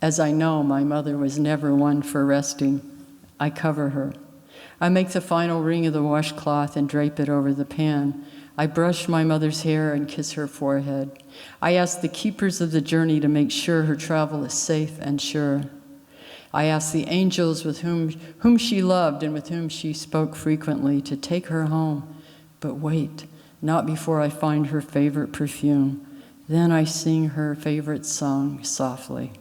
as I know my mother was never one for resting. I cover her. I make the final ring of the washcloth and drape it over the pan. I brush my mother's hair and kiss her forehead. I ask the keepers of the journey to make sure her travel is safe and sure. I ask the angels with whom she loved and with whom she spoke frequently to take her home. But wait, not before I find her favorite perfume. Then I sing her favorite song softly.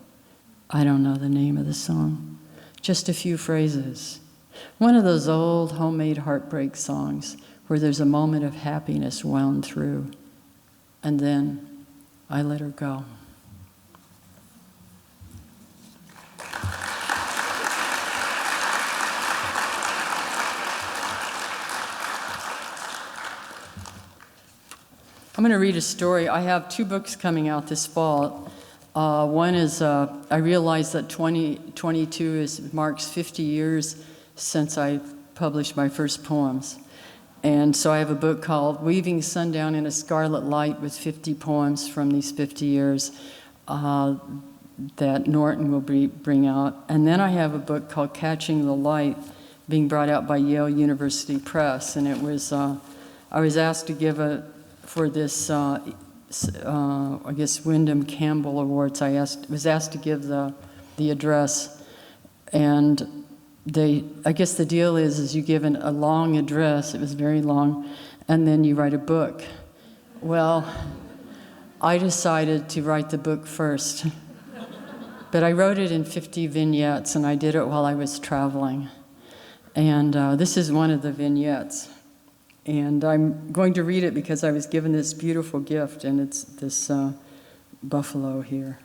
I don't know the name of the song, just a few phrases. One of those old homemade heartbreak songs where there's a moment of happiness wound through. And then I let her go. I'm going to read a story. I have 2 books coming out this fall. One is, I realize that 2022 marks 50 years since I published my first poems. And so I have a book called Weaving Sundown in a Scarlet Light with 50 poems from these 50 years that Norton will bring out. And then I have a book called Catching the Light, being brought out by Yale University Press. And it was, I was asked to give for this I guess, Wyndham Campbell Awards. I was asked to give the address, and I guess the deal is you give a long address, it was very long, and then you write a book. Well, I decided to write the book first, but I wrote it in 50 vignettes, and I did it while I was traveling. And this is one of the vignettes. And I'm going to read it because I was given this beautiful gift, and it's this buffalo here.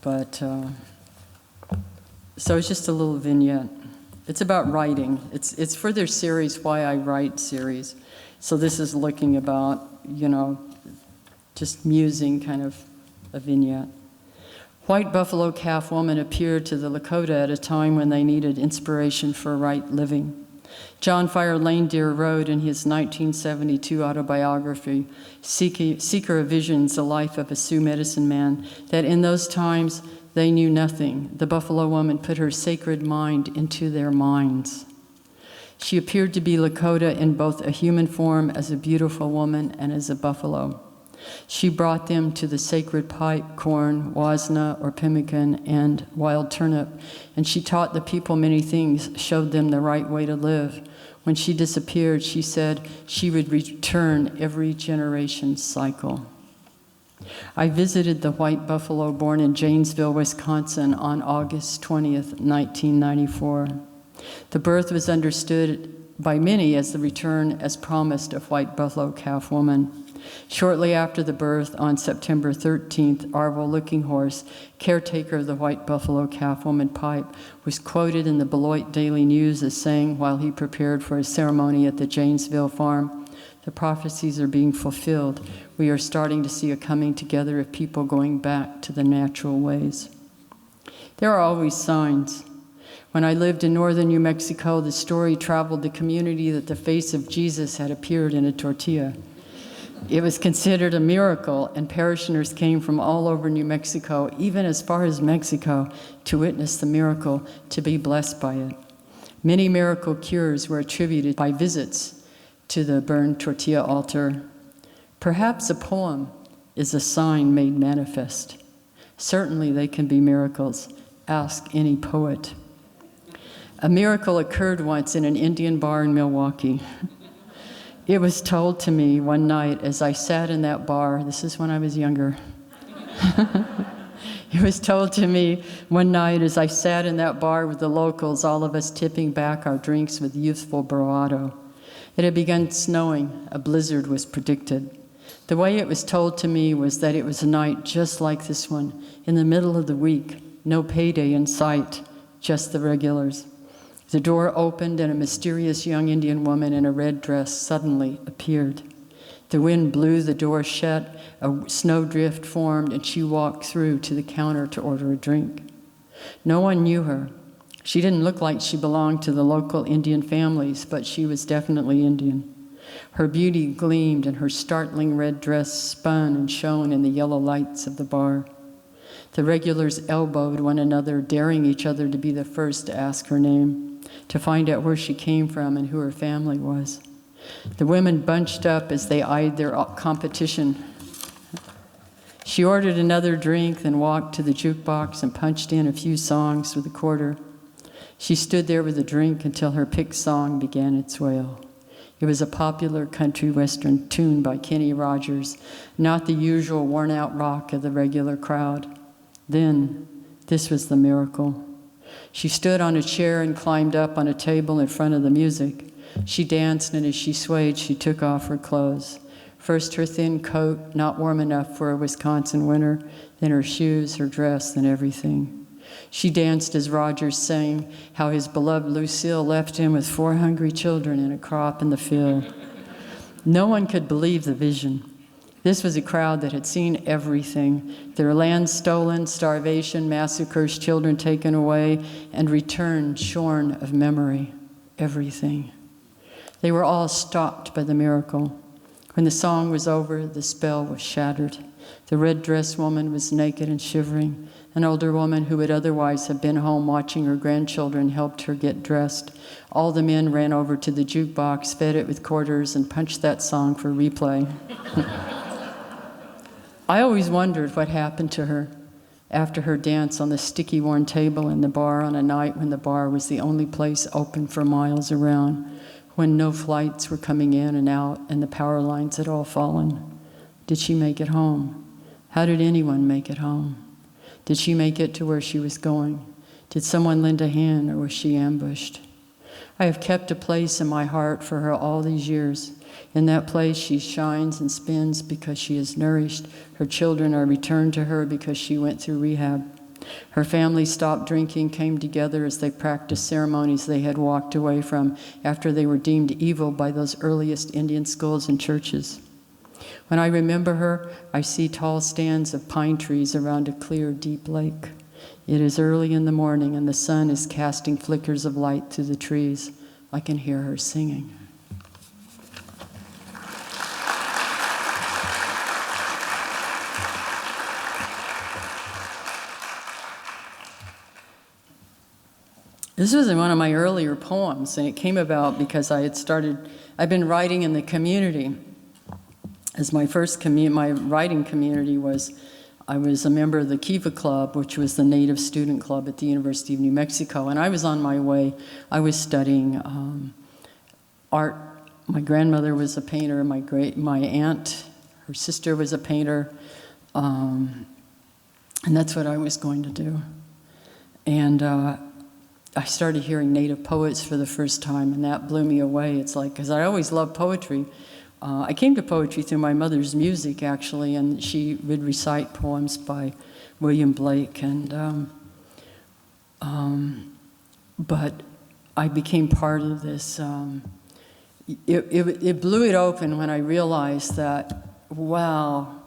But, so it's just a little vignette. It's about writing. It's for their series, Why I Write series. So this is looking about, just musing, kind of a vignette. White buffalo calf woman appeared to the Lakota at a time when they needed inspiration for right living. John Fire Lanedeer wrote in his 1972 autobiography, Seeker of Visions, A Life of a Sioux Medicine Man, that in those times they knew nothing. The buffalo woman put her sacred mind into their minds. She appeared to be Lakota in both a human form as a beautiful woman and as a buffalo. She brought them to the sacred pipe, corn, wasna or pemmican, and wild turnip, and she taught the people many things, showed them the right way to live. When she disappeared, she said she would return every generation cycle. I visited the white buffalo born in Janesville, Wisconsin on August 20th, 1994. The birth was understood by many as the return, as promised, of white buffalo calf woman. Shortly after the birth, on September 13th, Arvo Lookinghorse, caretaker of the white buffalo calf woman pipe, was quoted in the Beloit Daily News as saying, while he prepared for a ceremony at the Janesville farm, "The prophecies are being fulfilled. We are starting to see a coming together of people going back to the natural ways." There are always signs. When I lived in northern New Mexico, the story traveled the community that the face of Jesus had appeared in a tortilla. It was considered a miracle, and parishioners came from all over New Mexico, even as far as Mexico, to witness the miracle, to be blessed by it. Many miracle cures were attributed by visits to the burned tortilla altar. Perhaps a poem is a sign made manifest. Certainly they can be miracles. Ask any poet. A miracle occurred once in an Indian bar in Milwaukee. It was told to me one night as I sat in that bar, this is when I was younger. It was told to me one night as I sat in that bar with the locals, all of us tipping back our drinks with youthful bravado. It had begun snowing, a blizzard was predicted. The way it was told to me was that it was a night just like this one, in the middle of the week, no payday in sight, just the regulars. The door opened and a mysterious young Indian woman in a red dress suddenly appeared. The wind blew the door shut, a snowdrift formed, and she walked through to the counter to order a drink. No one knew her. She didn't look like she belonged to the local Indian families, but she was definitely Indian. Her beauty gleamed and her startling red dress spun and shone in the yellow lights of the bar. The regulars elbowed one another, daring each other to be the first to ask her name, to find out where she came from and who her family was. The women bunched up as they eyed their competition. She ordered another drink, then walked to the jukebox and punched in a few songs with a quarter. She stood there with a drink until her picked song began its wail. It was a popular country western tune by Kenny Rogers, not the usual worn-out rock of the regular crowd. Then, this was the miracle. She stood on a chair and climbed up on a table in front of the music. She danced, and as she swayed, she took off her clothes. First her thin coat, not warm enough for a Wisconsin winter, then her shoes, her dress, and everything. She danced as Rogers sang how his beloved Lucille left him with 4 hungry children and a crop in the field. No one could believe the vision. This was a crowd that had seen everything: their land stolen, starvation, massacres, children taken away, and returned shorn of memory. Everything. They were all stopped by the miracle. When the song was over, the spell was shattered. The red-dressed woman was naked and shivering. An older woman who would otherwise have been home watching her grandchildren helped her get dressed. All the men ran over to the jukebox, fed it with quarters, and punched that song for replay. I always wondered what happened to her after her dance on the sticky worn table in the bar on a night when the bar was the only place open for miles around, when no flights were coming in and out and the power lines had all fallen. Did she make it home? How did anyone make it home? Did she make it to where she was going? Did someone lend a hand, or was she ambushed? I have kept a place in my heart for her all these years. In that place, she shines and spins because she is nourished. Her children are returned to her because she went through rehab. Her family stopped drinking, came together as they practiced ceremonies they had walked away from after they were deemed evil by those earliest Indian schools and churches. When I remember her, I see tall stands of pine trees around a clear, deep lake. It is early in the morning and the sun is casting flickers of light through the trees. I can hear her singing. This was in one of my earlier poems, and it came about because I'd been writing in the community. As my first my writing community was, I was a member of the Kiva Club, which was the Native Student Club at the University of New Mexico, and I was on my way. I was studying art. My grandmother was a painter. My aunt, her sister was a painter, and that's what I was going to do. And I started hearing Native poets for the first time, and that blew me away. It's like, because I always loved poetry. I came to poetry through my mother's music, actually, and she would recite poems by William Blake, and but I became part of this. It blew it open when I realized that, wow,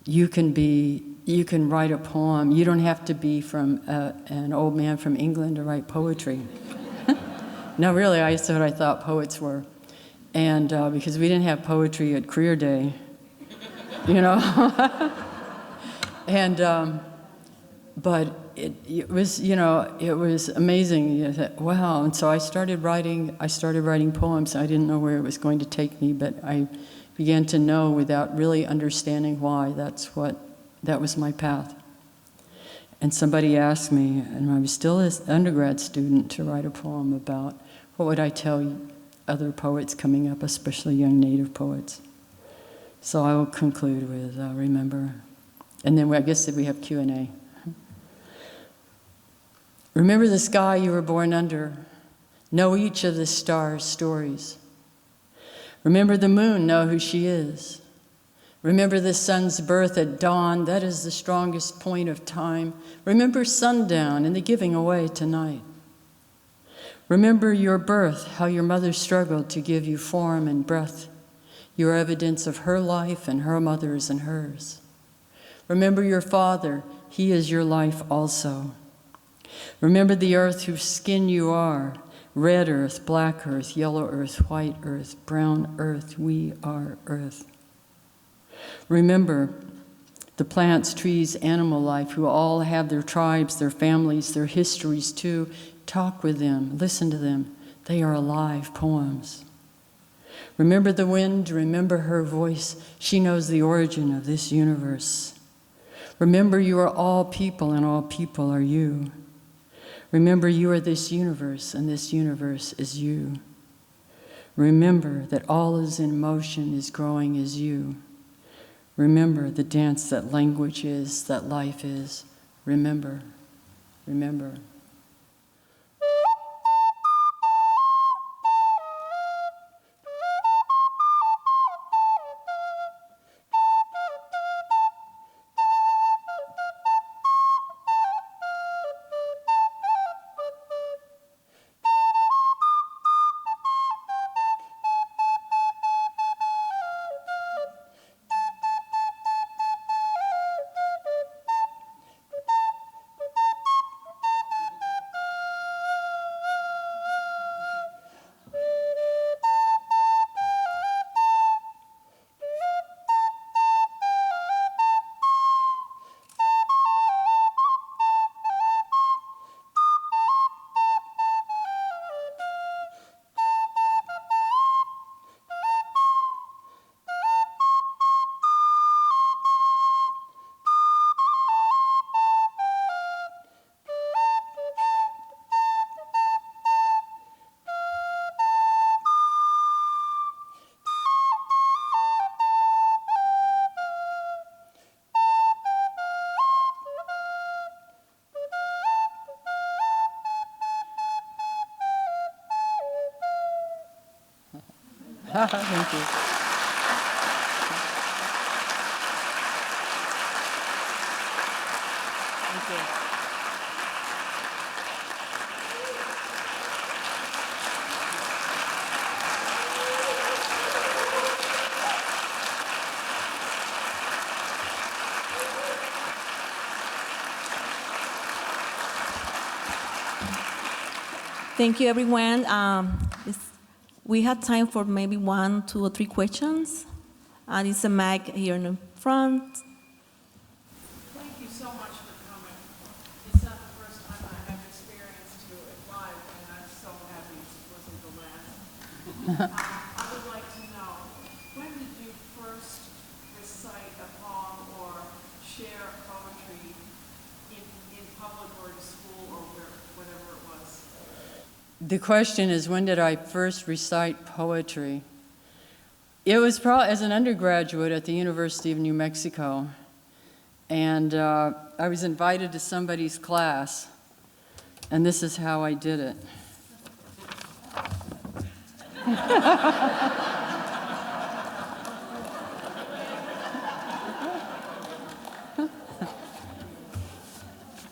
you can write a poem. You don't have to be from an old man from England to write poetry. No, really, I said what I thought poets were. And because we didn't have poetry at career day, you know. And, but it was, you know, it was amazing. You thought, wow, and so I started writing poems. I didn't know where it was going to take me, but I began to know without really understanding why that was my path. And somebody asked me, and I was still an undergrad student, to write a poem about what would I tell other poets coming up, especially young Native poets. So I will conclude with remember. And then I guess that we have Q&A. Remember the sky you were born under. Know each of the stars' stories. Remember the moon, know who she is. Remember the sun's birth at dawn, that is the strongest point of time. Remember sundown and the giving away tonight. Remember your birth, how your mother struggled to give you form and breath, your evidence of her life and her mother's and hers. Remember your father, he is your life also. Remember the earth whose skin you are, red earth, black earth, yellow earth, white earth, brown earth, we are earth. Remember the plants, trees, animal life, who all have their tribes, their families, their histories too. Talk with them, listen to them. They are alive poems. Remember the wind, remember her voice. She knows the origin of this universe. Remember you are all people and all people are you. Remember you are this universe and this universe is you. Remember that all is in motion, is growing as you. Remember the dance that language is, that life is. Remember, remember. Thank you. Thank you. Thank you, everyone. We have time for maybe 1, 2, or 3 questions. It's a mic here in the front. Thank you so much for coming. It's not the first time I have experienced you live, and I'm so happy it wasn't the last. I would like to know, when did you first recite a poem or share poetry in public or in school or whatever it was? The question is, when did I first recite poetry? It was probably as an undergraduate at the University of New Mexico. And I was invited to somebody's class, and this is how I did it.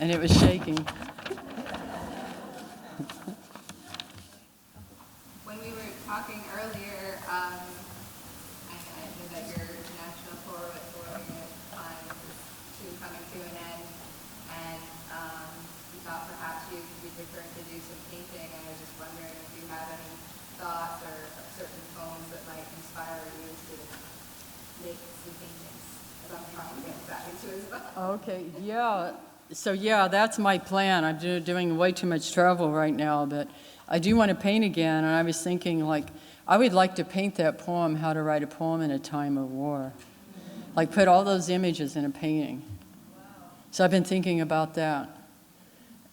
And it was shaking. When we were talking earlier, I knew that your international tour with Laureate was coming to an end, and we thought perhaps you'd return to do some painting. I was just wondering if you have any thoughts or certain poems that might inspire you to make some paintings, as I'm trying to get back into as well. Okay, yeah. So yeah, that's my plan. I'm doing way too much travel right now, but I do want to paint again, and I was thinking, like, I would like to paint that poem, How to Write a Poem in a Time of War. Like, put all those images in a painting. So I've been thinking about that.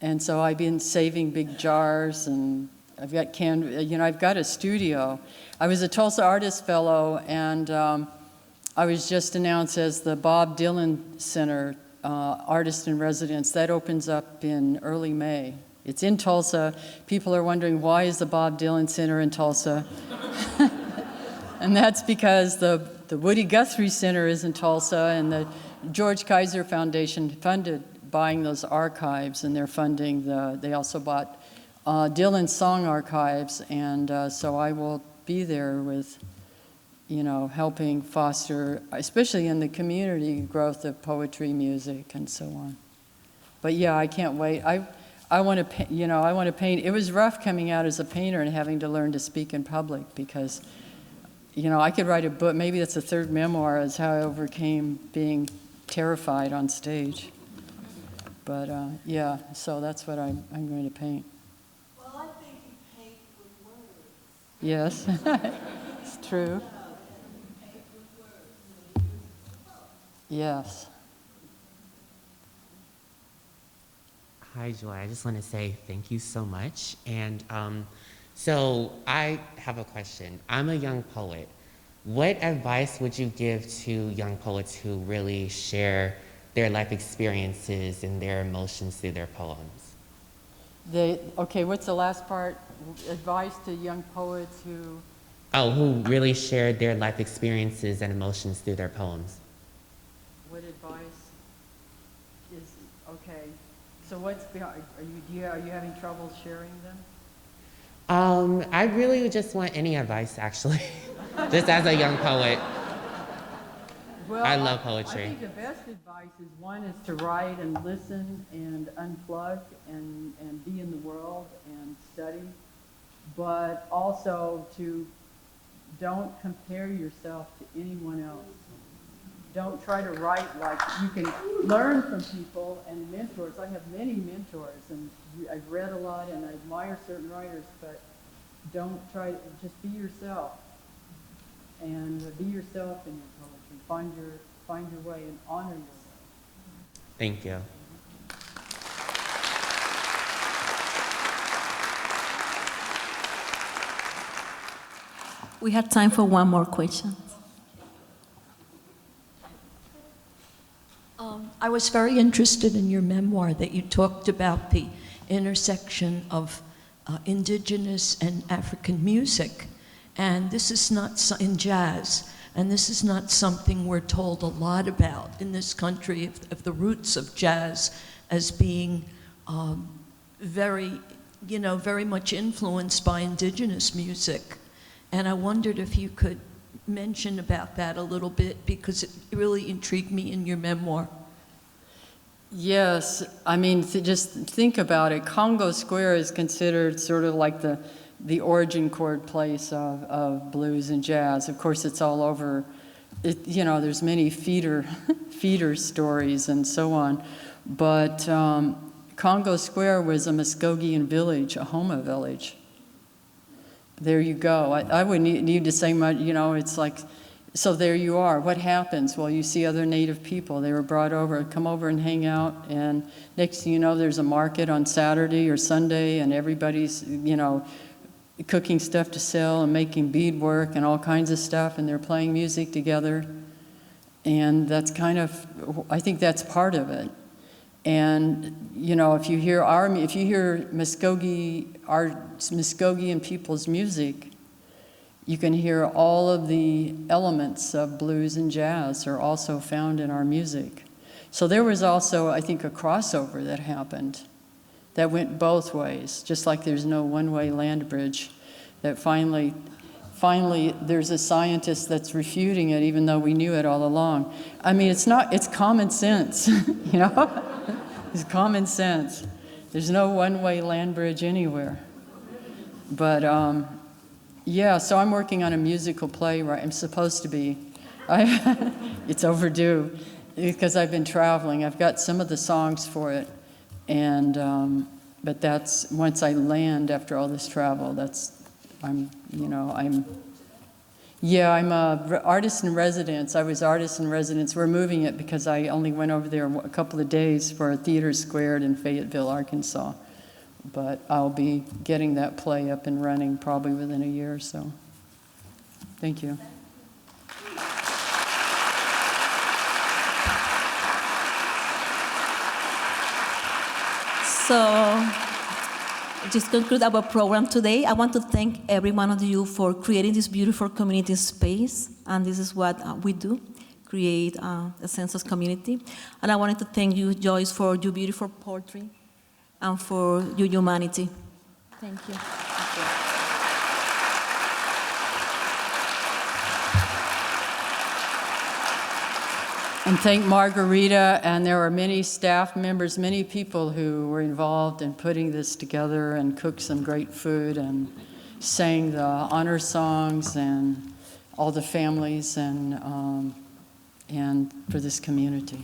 And so I've been saving big jars, and I've got I've got a studio. I was a Tulsa Artist Fellow, and I was just announced as the Bob Dylan Center Artist in Residence. That opens up in early May. It's in Tulsa. People are wondering, why is the Bob Dylan Center in Tulsa? And that's because the Woody Guthrie Center is in Tulsa, and the George Kaiser Foundation funded buying those archives, and they're funding they also bought Dylan's song archives, and so I will be there with, helping foster, especially in the community, growth of poetry, music, and so on. But yeah, I can't wait. I want to, I want to paint. It was rough coming out as a painter and having to learn to speak in public because, I could write a book. Maybe that's the third memoir, is how I overcame being terrified on stage. But yeah, so that's what I'm going to paint. Well, I think you paint with words. Yes, it's true. Yes. Hi, Joy. I just want to say thank you so much. And so I have a question. I'm a young poet. What advice would you give to young poets who really share their life experiences and their emotions through their poems? Okay, what's the last part? Advice to young poets who... Oh, who really shared their life experiences and emotions through their poems. What advice is... Okay. So what's behind, are you having trouble sharing them? I really would just want any advice, actually, just as a young poet. Well, I love poetry. I think the best advice is, one is to write and listen and unplug and be in the world and study, but also to don't compare yourself to anyone else. Don't try to write like you can learn from people and mentors. I have many mentors, and I've read a lot, and I admire certain writers, but don't try, just be yourself. And be yourself in your poetry. Find your way and honor your way. Thank you. We have time for one more question. I was very interested in your memoir that you talked about the intersection of indigenous and African music. And this is not in jazz, and this is not something we're told a lot about in this country, of the roots of jazz as being very, very much influenced by indigenous music. And I wondered if you could mention about that a little bit, because it really intrigued me in your memoir. Yes, I mean, just think about it. Congo Square is considered sort of like the origin chord place of blues and jazz. Of course, it's all over. There's many feeder stories and so on. But Congo Square was a Muskogean village, a Homa village. There you go. I wouldn't need to say much, it's like, so there you are. What happens? Well, you see other native people. They were brought over, come over and hang out, and next thing you know, there's a market on Saturday or Sunday, and everybody's, cooking stuff to sell and making beadwork and all kinds of stuff, and they're playing music together. And that's I think that's part of it. And, if you hear Muskogean people's music, you can hear all of the elements of blues and jazz are also found in our music. So there was also, I think, a crossover that happened that went both ways, just like there's no one-way land bridge, that finally there's a scientist that's refuting it, even though we knew it all along. I mean, it's common sense, It's common sense. There's no one-way land bridge anywhere. But, so I'm working on a musical play, right? I'm supposed to be. It's overdue, because I've been traveling. I've got some of the songs for it, and but that's once I land after all this travel. I'm a artist in residence. I was artist in residence. We're moving it because I only went over there a couple of days for a theater squared in Fayetteville, Arkansas. But I'll be getting that play up and running probably within a year or so. Thank you. So, just conclude our program today. I want to thank every one of you for creating this beautiful community space, and this is what we do, create a sense of community. And I wanted to thank you, Joyce, for your beautiful poetry and for your humanity. Thank you. And thank Margarita, and there are many staff members, many people who were involved in putting this together and cooked some great food and sang the honor songs, and all the families and for this community.